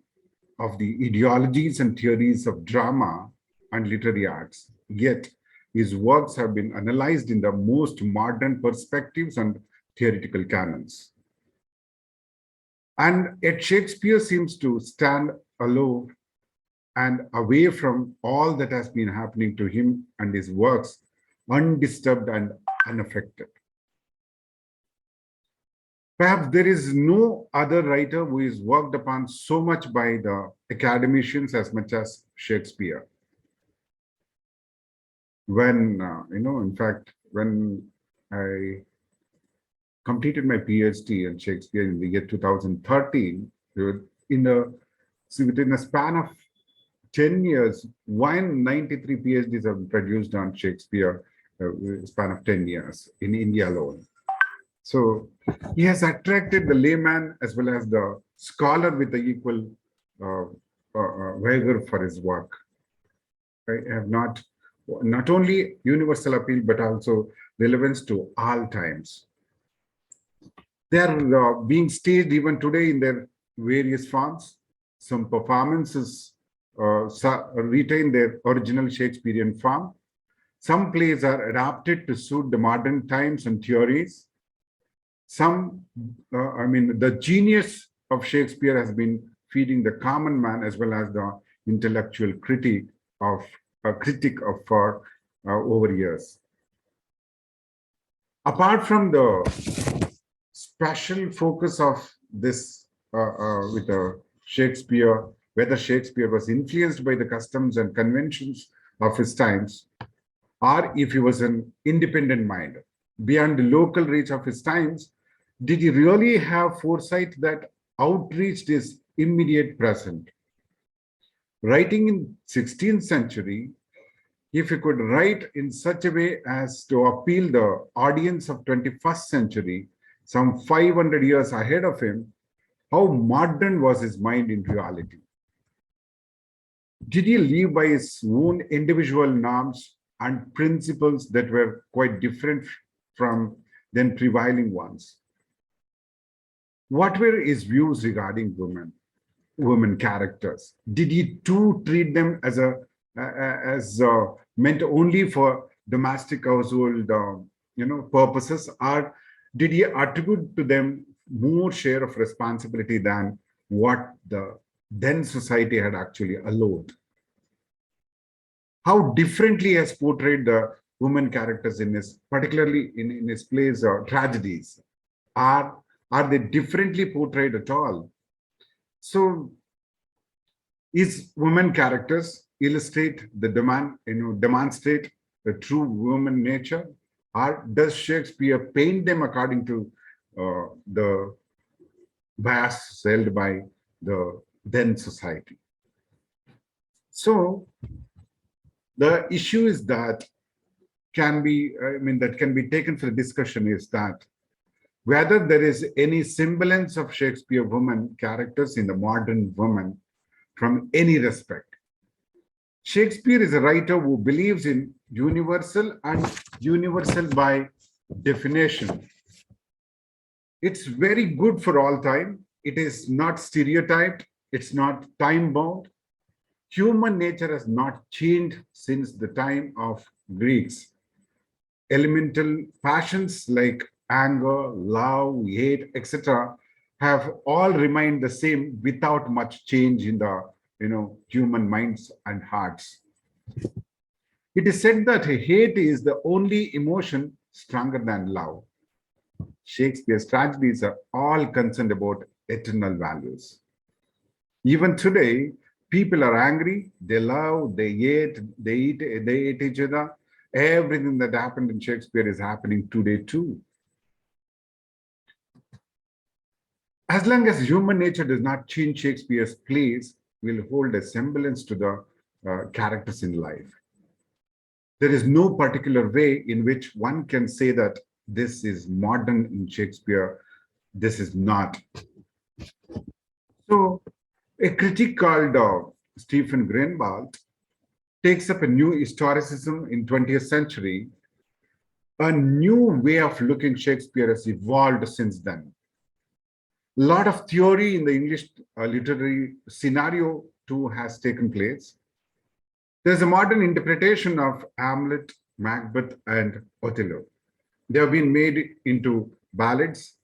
S3: of the ideologies and theories of drama and literary arts. Yet, his works have been analyzed in the most modern perspectives and theoretical canons. And yet Shakespeare seems to stand alone and away from all that has been happening to him and his works, undisturbed and unaffected. Perhaps there is no other writer who is worked upon so much by the academicians as much as Shakespeare. When, in fact, when I completed my PhD in Shakespeare in the year 2013, within a span of 10 years, 193 PhDs have been produced on Shakespeare, span of 10 years in India alone. So he has attracted the layman as well as the scholar with the equal vigor for his work. I have not only universal appeal, but also relevance to all times. They are being staged even today in their various forms. Some performances retain their original Shakespearean form. Some plays are adapted to suit the modern times and theories. The genius of Shakespeare has been feeding the common man as well as the intellectual critic of over years. Apart from the special focus of this with Shakespeare, whether Shakespeare was influenced by the customs and conventions of his times, or if he was an independent mind, beyond the local reach of his times, did he really have foresight that outreached his immediate present? Writing in 16th century, if he could write in such a way as to appeal the audience of 21st century, some 500 years ahead of him, how modern was his mind in reality? Did he live by his own individual norms and principles that were quite different from then prevailing ones? What were his views regarding women characters? Did he too treat them as meant only for domestic household purposes, or did he attribute to them more share of responsibility than what the then society had actually allowed? How differently has portrayed the women characters in his, particularly in his plays or tragedies? Are they differently portrayed at all? So, is women characters illustrate the demonstrate the true woman nature, or does Shakespeare paint them according to the bias held by the then society? So, the issue is that that can be taken for discussion is that whether there is any semblance of Shakespeare woman characters in the modern woman from any respect. Shakespeare is a writer who believes in universal and universal by definition. It's very good for all time. It is not stereotyped. It's not time bound. Human nature has not changed since the time of Greeks. Elemental passions like anger, love, hate, etc., have all remained the same without much change in the human minds and hearts. It is said that hate is the only emotion stronger than love. Shakespeare's tragedies are all concerned about eternal values. Even today, people are angry, they love, they hate, they hate each other. Everything that happened in Shakespeare is happening today too. As long as human nature does not change, Shakespeare's plays will hold a semblance to the characters in life. There is no particular way in which one can say that this is modern in Shakespeare, this is not. So, a critic called Stephen Greenwald takes up a new historicism in 20th century. A new way of looking Shakespeare has evolved since then. A lot of theory in the English literary scenario too has taken place. There's a modern interpretation of Hamlet, Macbeth, and Othello. They have been made into ballads.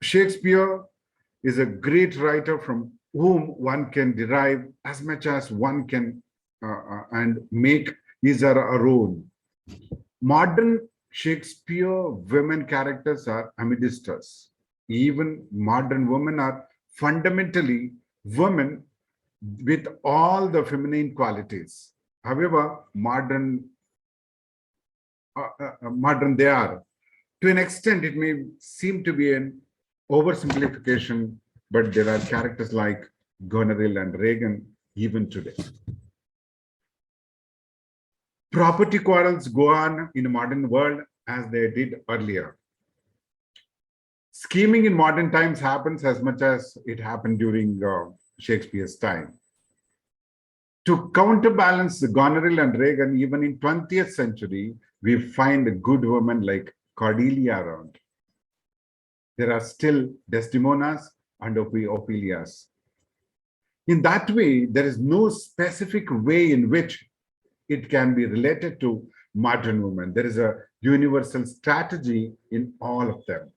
S3: Shakespeare is a great writer from whom one can derive as much as one can and make his or her own. Modern Shakespeare women characters are ambidextrous. Even modern women are fundamentally women with all the feminine qualities. However, modern they are. To an extent, it may seem to be an oversimplification, but there are characters like Goneril and Regan even today. Property quarrels go on in a modern world as they did earlier. Scheming in modern times happens as much as it happened during Shakespeare's time. To counterbalance Goneril and Regan, even in 20th century, we find a good woman like Cordelia around. There are still Desdemonas and Ophelias. In that way, there is no specific way in which it can be related to modern women. There is a universal strategy in all of them.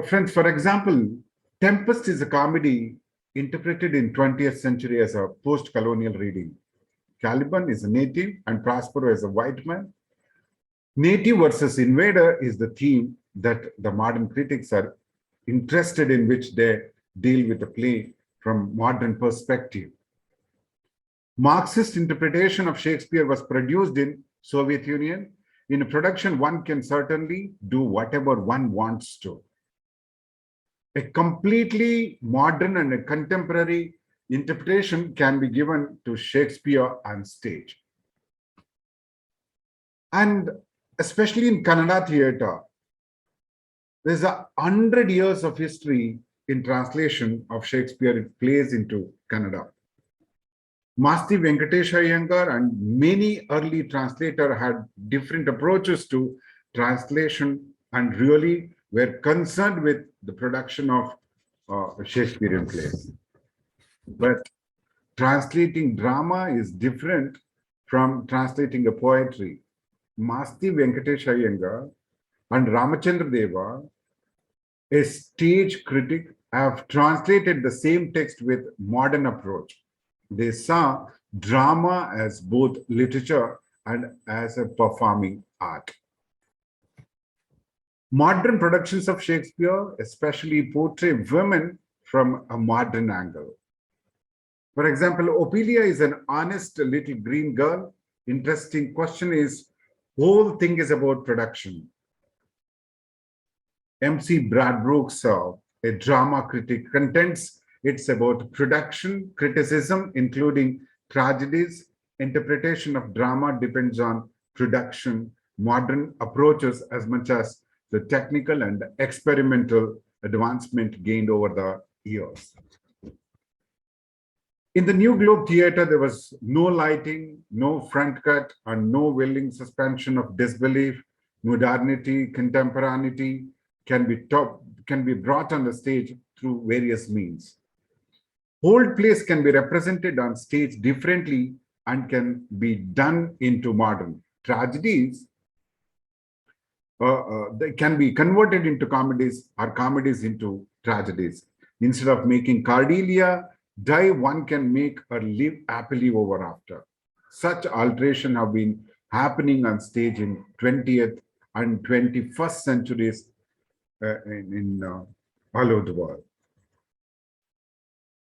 S3: Friends, for example, Tempest is a comedy interpreted in 20th century as a post-colonial reading. Caliban is a native and Prospero is a white man. Native versus invader is the theme that the modern critics are interested in, which they deal with the play from modern perspective. Marxist interpretation of Shakespeare was produced in Soviet Union. In a production, one can certainly do whatever one wants to. A completely modern and a contemporary interpretation can be given to Shakespeare on stage. And especially in Kannada theatre, there's 100 years of history in translation of Shakespeare plays into Kannada. Masti Venkatesh Iyengar and many early translators had different approaches to translation and really were concerned with the production of Shakespearean plays. But translating drama is different from translating a poetry. Masti Venkatesh Iyengar and Ramachandra Deva, a stage critic, have translated the same text with modern approach. They saw drama as both literature and as a performing art. Modern productions of Shakespeare especially portray women from a modern angle. For example, Ophelia is an honest little green girl. Interesting question is, whole thing is about production. MC Brad Brooks, a drama critic, contends it's about production, criticism, including tragedies. Interpretation of drama depends on production, modern approaches as much as the technical and experimental advancement gained over the years. In the New Globe Theatre, there was no lighting, no front cut, and no willing suspension of disbelief. Modernity, contemporaneity can be brought on the stage through various means. Whole plays can be represented on stage differently and can be done into modern tragedies. They can be converted into comedies or comedies into tragedies. Instead of making Cordelia die, one can make her live happily ever after. Such alteration have been happening on stage in 20th and 21st centuries in all over the world.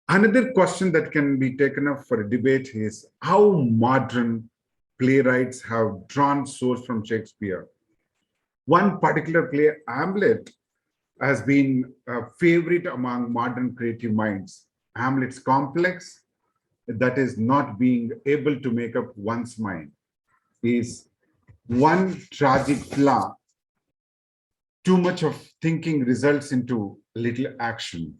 S3: Another question that can be taken up for a debate is how modern playwrights have drawn source from Shakespeare. One particular play, Hamlet, has been a favorite among modern creative minds. Hamlet's complex, that is not being able to make up one's mind, is one tragic flaw. Too much of thinking results into little action.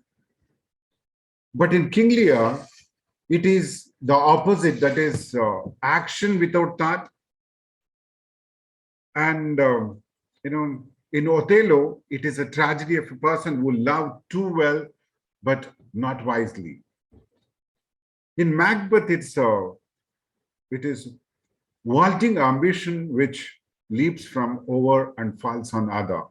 S3: But in King Lear, it is the opposite, that is action without thought. And, in Othello, it is a tragedy of a person who loved too well, but not wisely. In Macbeth, it is vaulting ambition which leaps from over and falls on other.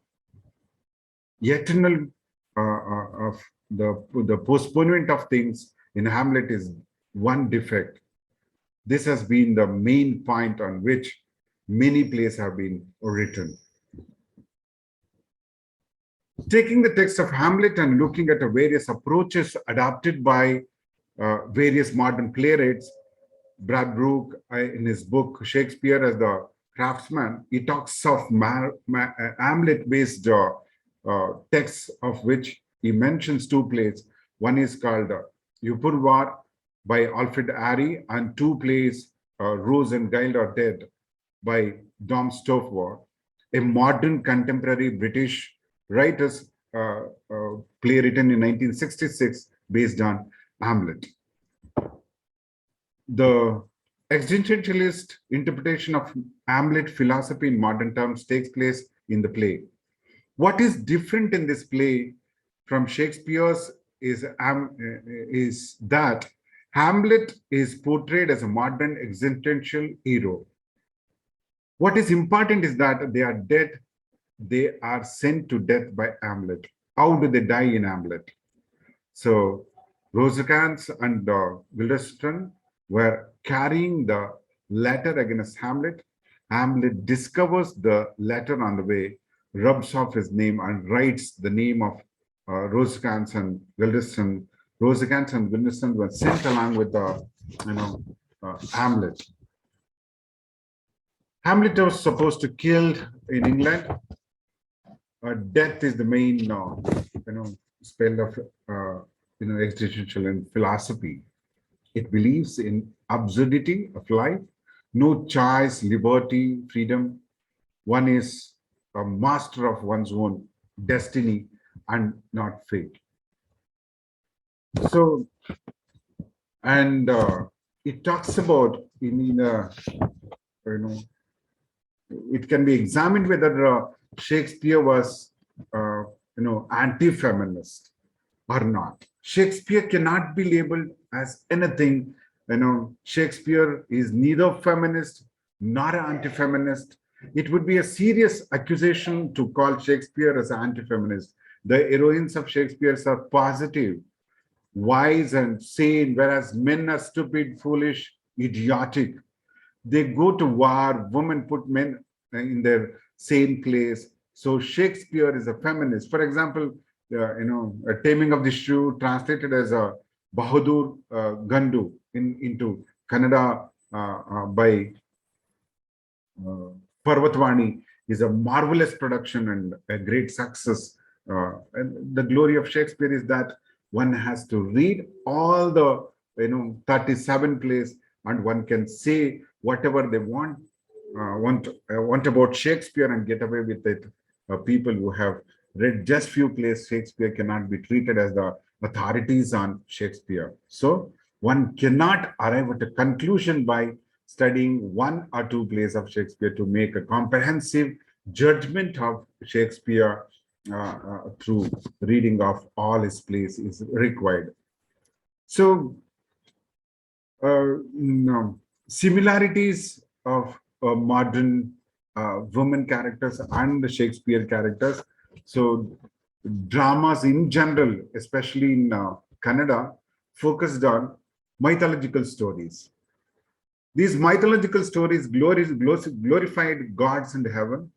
S3: Eternal of the postponement of things in Hamlet is one defect. This has been the main point on which many plays have been written. Taking the text of Hamlet and looking at the various approaches adopted by various modern playwrights, Brad Brooke, in his book Shakespeare as the Craftsman, he talks of Hamlet-based texts, of which he mentions two plays. One is called Upurvar by Alfred Ary, and two plays, Rose and Guile Are Dead by Dom Stouffer, a modern contemporary British writer's play written in 1966 based on Hamlet. The existentialist interpretation of Hamlet philosophy in modern terms takes place in the play. What is different in this play from Shakespeare's is that Hamlet is portrayed as a modern existential hero. What is important is that they are dead. They are sent to death by Hamlet. How do they die in Hamlet? So Rosencrantz and Guildenstern were carrying the letter against Hamlet. Hamlet discovers the letter on the way, rubs off his name and writes the name of Rosencrantz and Guildenstern. Rosencrantz and Guildenstern were sent along with the, Hamlet. Hamlet was supposed to kill in England. Death is the main, spell of, existential and philosophy. It believes in absurdity of life, no choice, liberty, freedom. One is a master of one's own destiny and not fate. So, and it talks about you know, it can be examined whether Shakespeare was, anti-feminist or not. Shakespeare cannot be labeled as anything. Shakespeare is neither feminist nor anti-feminist. It would be a serious accusation to call Shakespeare as anti-feminist. The heroines of Shakespeare are positive, wise, and sane, whereas men are stupid, foolish, idiotic. They go to war, women put men in their same place. So Shakespeare is a feminist. For example, a Taming of the Shrew translated as a Bahadur Gandu into Kannada by Parvatvani is a marvelous production and a great success. And the glory of Shakespeare is that one has to read all the 37 plays, and one can say whatever they want about Shakespeare and get away with it. People who have read just few plays Shakespeare cannot be treated as the authorities on Shakespeare. So one cannot arrive at a conclusion by studying one or two plays of Shakespeare to make a comprehensive judgment of Shakespeare through reading of all his plays is required. So, similarities of modern women characters and the Shakespeare characters. So, dramas in general, especially in Kannada, focused on mythological stories. These mythological stories glorified gods in heaven,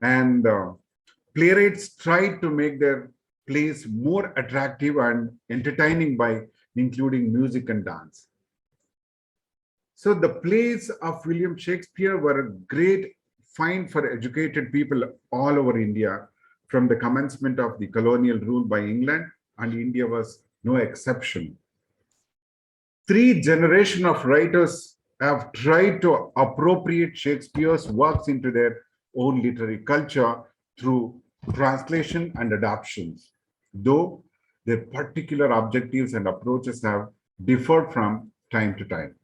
S3: and playwrights tried to make their plays more attractive and entertaining by including music and dance. So the plays of William Shakespeare were a great find for educated people all over India from the commencement of the colonial rule by England, and India was no exception. 3 generations of writers have tried to appropriate Shakespeare's works into their own literary culture through translation and adaptations, though their particular objectives and approaches have differed from time to time.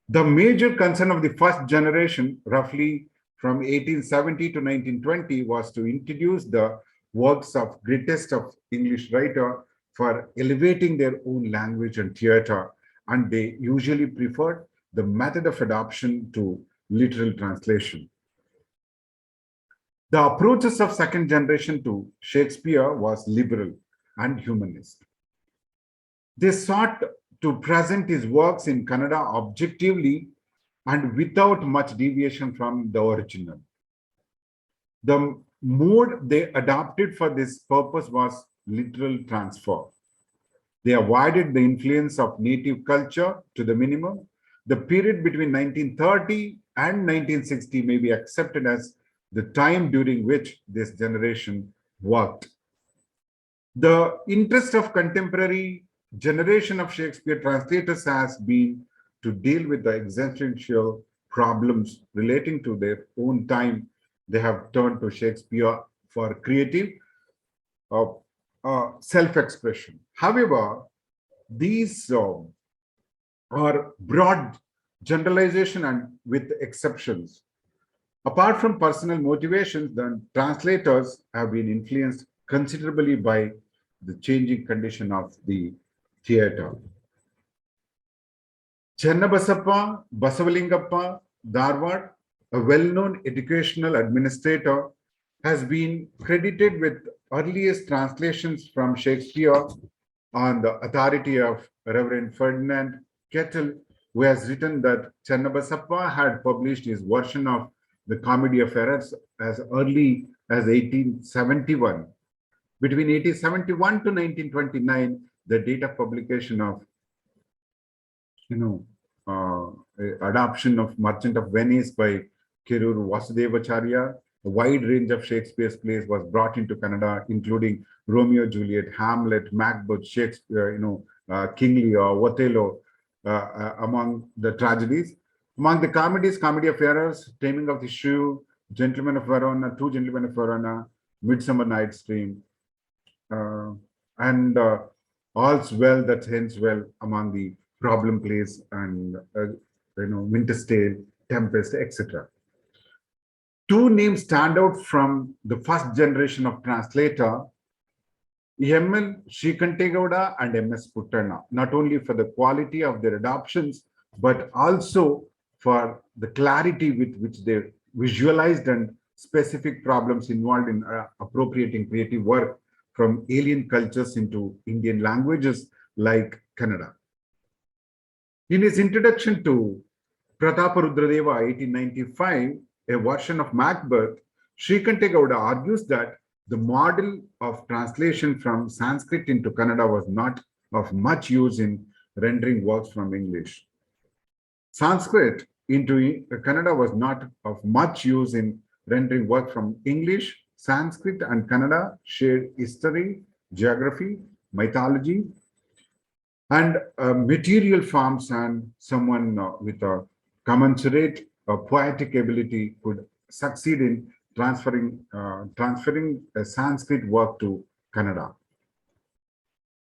S3: The major concern of the first generation, roughly from 1870 to 1920, was to introduce the works of greatest of English writer for elevating their own language and theater, and they usually preferred the method of adoption to literal translation. The approaches of second generation to Shakespeare was liberal and humanist. They sought to present his works in Kannada objectively and without much deviation from the original. The mode they adopted for this purpose was literal transfer. They avoided the influence of native culture to the minimum. The period between 1930 and 1960 may be accepted as the time during which this generation worked. The interest of contemporary generation of Shakespeare translators has been to deal with the existential problems relating to their own time. They have turned to Shakespeare for creative self-expression. However, these are broad generalization and with exceptions. Apart from personal motivations, the translators have been influenced considerably by the changing condition of the theater. Chennabasappa Basavalingappa Dharwad, a well-known educational administrator, has been credited with earliest translations from Shakespeare on the authority of Reverend Ferdinand Kettle, who has written that Chennabasappa had published his version of the Comedy of Errors as early as 1871. Between 1871 to 1929, the date of publication of adoption of Merchant of Venice by Kirur Vasudevacharya, a wide range of Shakespeare's plays was brought into Kannada, including Romeo, Juliet, Hamlet, Macbeth, Shakespeare, King Lear, Othello, among the tragedies. Among the comedies, Comedy of Errors, Taming of the Shrew, Gentlemen of Verona, Two Gentlemen of Verona, Midsummer Night's Dream, and All's Well That Ends Well among the problem plays, and Winter's Tale, Tempest, etc. Two names stand out from the first generation of translator, M.L. Srikantegowda and M.S. Puttanna, not only for the quality of their adoptions, but also for the clarity with which they visualized and specific problems involved in appropriating creative work from alien cultures into Indian languages like Kannada. In his introduction to Pratapa-Rudradeva 1895, a version of Macbeth, Srikantegowda argues that the model of translation from Sanskrit into Kannada was not of much use in rendering works from English. Sanskrit into Kannada was not of much use in rendering work from English. Sanskrit and Kannada shared history, geography, mythology, and material forms, and someone with a commensurate poetic ability could succeed in transferring a Sanskrit work to Kannada.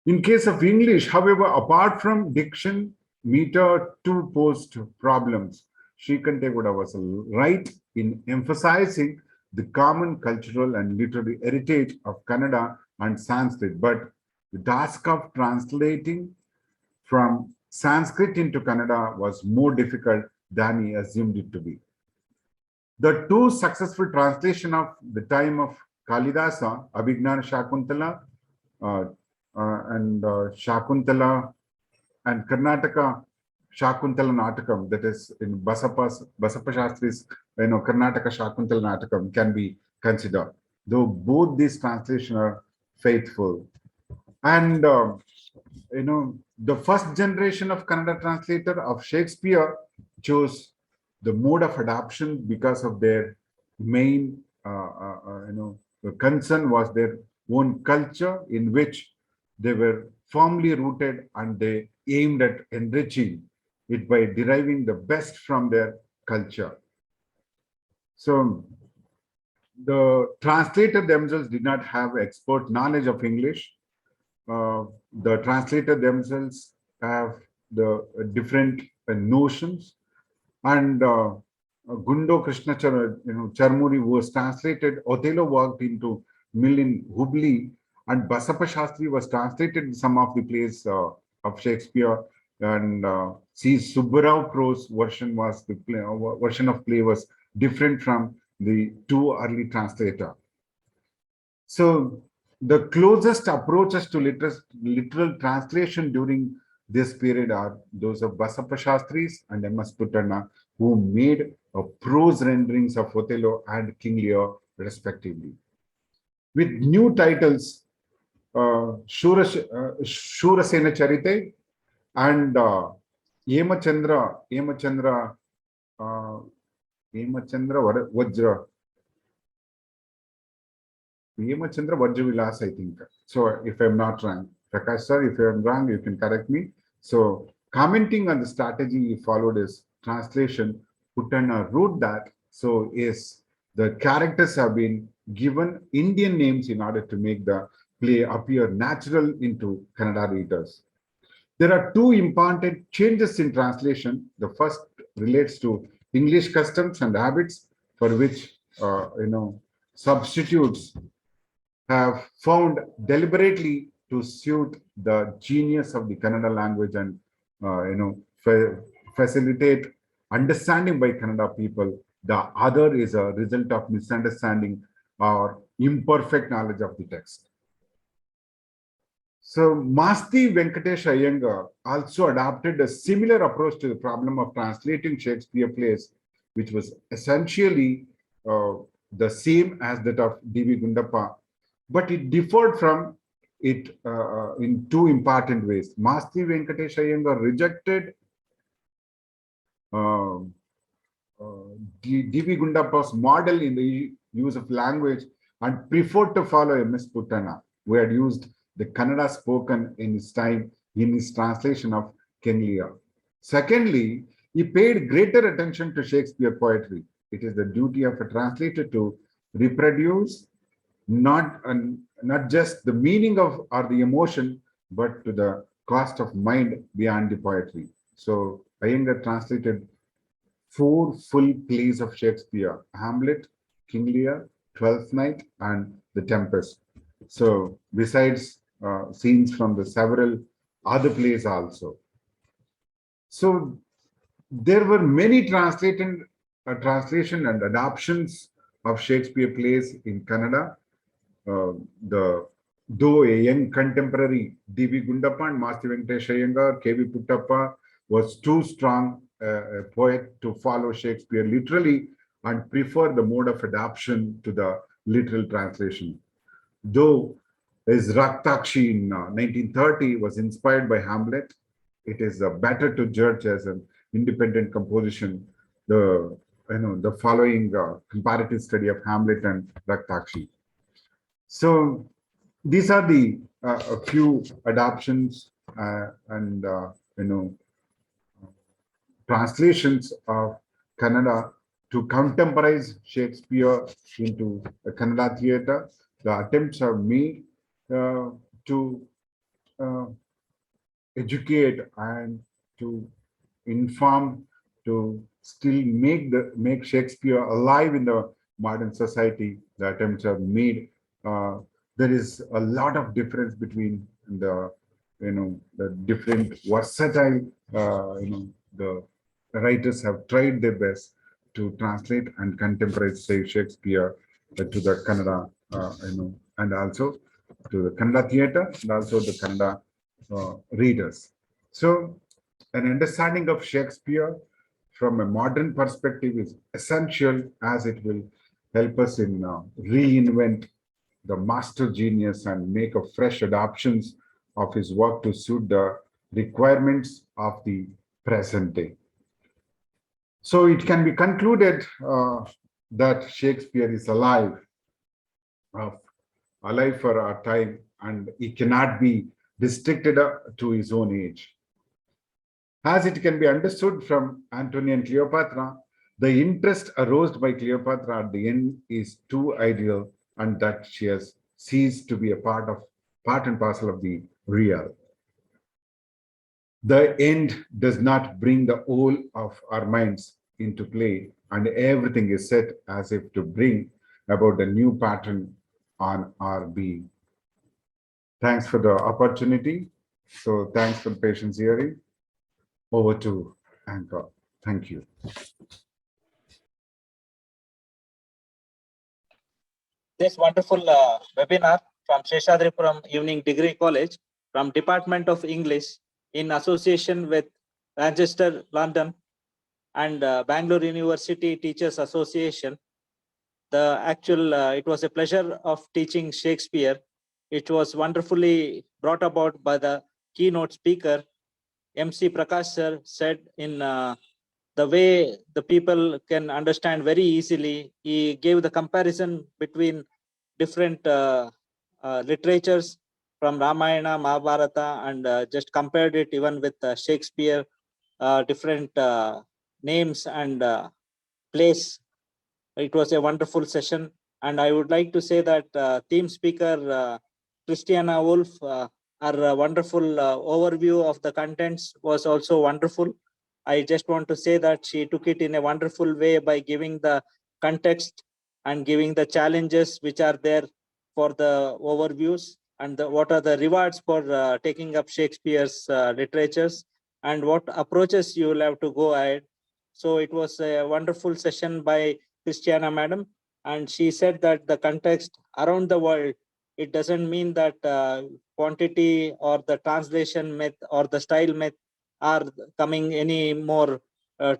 S3: In case of English, however, apart from diction, meter, two post problems, Srikantegowda was right in emphasizing the common cultural and literary heritage of Kannada and Sanskrit, but the task of translating from Sanskrit into Kannada was more difficult than he assumed it to be. The two successful translations of the time of Kalidasa, Abhignana Shakuntala and Shakuntala and Karnataka Shakuntala Natakam, that is in Basappa Shastri's Karnataka Shakuntala Natakam, can be considered, though both these translations are faithful. And the first generation of Kannada translator of Shakespeare chose the mode of adoption because of their main concern was their own culture, in which they were firmly rooted, and they aimed at enriching it by deriving the best from their culture. So the translator themselves did not have expert knowledge of English. The translator themselves have the different notions, and Gundo Krishna Charmuri, who was translated Othello, worked into mill in Hubli, and Basappa Shastri was translated in some of the plays of Shakespeare, and C. Subbarao Prose version was the version of play was different from the two early translator. So the closest approaches to literal translation during this period are those of Basappa Shastris and M.S. Puttanna, who made prose renderings of Othello and King Lear respectively. With new titles, Shurasena Charite and Yemachandra Vajra. Yemachandra Vajravilas, I think. So if I'm not wrong, Prakash sir, if I'm wrong, you can correct me. So commenting on the strategy he followed is translation, Puttanna wrote that, so yes, the characters have been given Indian names in order to make the play appear natural into Kannada readers. There are two important changes in translation. The first relates to English customs and habits, for which substitutes have found deliberately to suit the genius of the Kannada language and facilitate understanding by Kannada people. The other is a result of misunderstanding or imperfect knowledge of the text. So Masti Venkatesh Iyengar also adopted a similar approach to the problem of translating Shakespeare plays, which was essentially the same as that of D.V. Gundappa, but it differed from it in two important ways. Masti Venkatesh Iyengar rejected D.V. Gundappa's model in the use of language and preferred to follow M.S. Puttanna, who had used the Kannada spoken in his time in his translation of King Lear. Secondly, he paid greater attention to Shakespeare poetry. It is the duty of a translator to reproduce not just the meaning of or the emotion, but to the cost of mind beyond the poetry. So Iyengar translated 4 full plays of Shakespeare: Hamlet, King Lear, Twelfth Night, and The Tempest. So besides scenes from the several other plays also. So there were many translation and adaptations of Shakespeare plays in Kannada. Though a young contemporary, D.V. Gundappa and Masti Venkatesh Iyengar, K.V. Puttappa was too strong a poet to follow Shakespeare literally and prefer the mode of adaptation to the literal translation. Though his Raktakshi in 1930 was inspired by Hamlet, it is better to judge as an independent composition the following comparative study of Hamlet and Raktakshi. So these are the a few adaptations and translations of Kannada to contemporize Shakespeare into a Kannada theatre. The attempts are made to educate and to inform, to still make Shakespeare alive in the modern society. The attempts are made. There is a lot of difference between the the different versatile the writers have tried their best to translate and contemporize Shakespeare to the Kannada and also to the Kannada theatre and also the Kannada readers. So an understanding of Shakespeare from a modern perspective is essential, as it will help us in reinvent the master genius and make a fresh adaptations of his work to suit the requirements of the present day. So it can be concluded that Shakespeare is alive for our time, and he cannot be restricted to his own age. As it can be understood from Antony and Cleopatra, the interest aroused by Cleopatra at the end is too ideal, and that she has ceased to be a part and parcel of the real. The end does not bring the whole of our minds into play, and everything is set as if to bring about a new pattern on our being. Thanks for the opportunity. So thanks for the patience hearing. Over to Anchor. Thank you.
S4: This wonderful webinar from Seshadripuram Evening Degree College from Department of English in association with Manchester, London and Bangalore University Teachers Association. It was a pleasure of teaching Shakespeare. It was wonderfully brought about by the keynote speaker. MC Prakash sir said in the way the people can understand very easily. He gave the comparison between different literatures from Ramayana, Mahabharata, and just compared it even with Shakespeare, different names and place. It was a wonderful session. And I would like to say that theme speaker, Christiana Wolf, our wonderful overview of the contents was also wonderful. I just want to say that she took it in a wonderful way by giving the context and giving the challenges which are there for the overviews and what are the rewards for taking up Shakespeare's literatures and what approaches you will have to go ahead. So it was a wonderful session by Christiana madam, and she said that the context around the world, it doesn't mean that quantity or the translation myth or the style myth are coming any more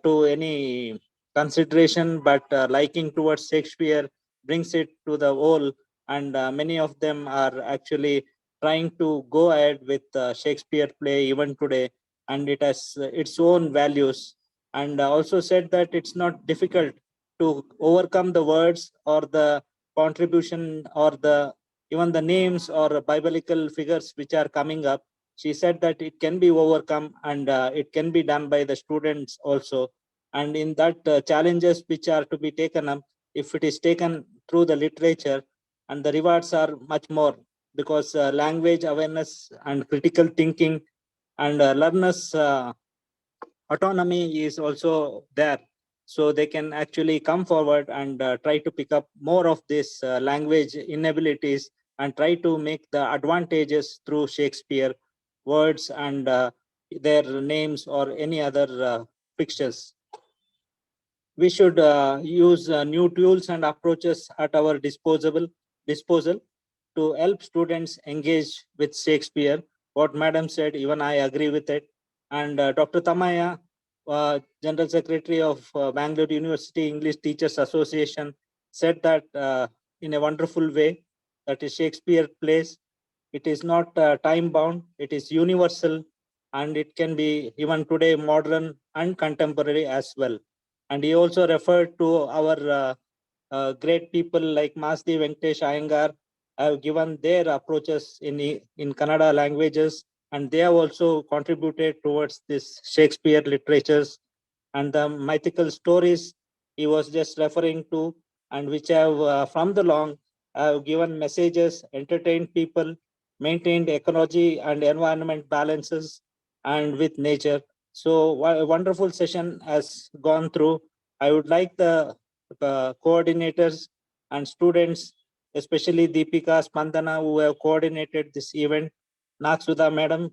S4: to any consideration, but liking towards Shakespeare brings it to the whole, and many of them are actually trying to go ahead with Shakespeare play even today, and it has its own values. And also said that it's not difficult to overcome the words or the contribution or the even the names or biblical figures which are coming up. she said that it can be overcome and it can be done by the students also. And in that challenges which are to be taken up, if it is taken through the literature, and the rewards are much more, because language awareness and critical thinking and learners autonomy is also there, so they can actually come forward and try to pick up more of this language inabilities and try to make the advantages through Shakespeare words and their names or any other fixtures. We should use new tools and approaches at our disposal to help students engage with Shakespeare. What Madam said, even I agree with it. And Dr. Tamaya, General Secretary of Bangalore University English Teachers Association, said that in a wonderful way, that is Shakespeare plays. It is not time bound, it is universal, and it can be even today modern and contemporary as well. And he also referred to our great people like Masdi Venkatesh Iyengar have given their approaches in Kannada languages, and they have also contributed towards this Shakespeare literatures and the mythical stories he was just referring to, and which have from the long have given messages, entertained people, maintained ecology and environment balances, and with nature. So a wonderful session has gone through. I would like the coordinators and students, especially Deepika Spandana, who have coordinated this event, Naksudha Madam,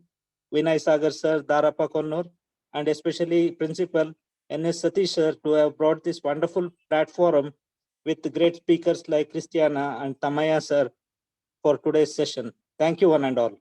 S4: Vinay Sagar Sir, Darapa Konnur, and especially Principal N.S. Satish Sir, to have brought this wonderful platform with great speakers like Christiana and Tamaya Sir for today's session. Thank you, one and all.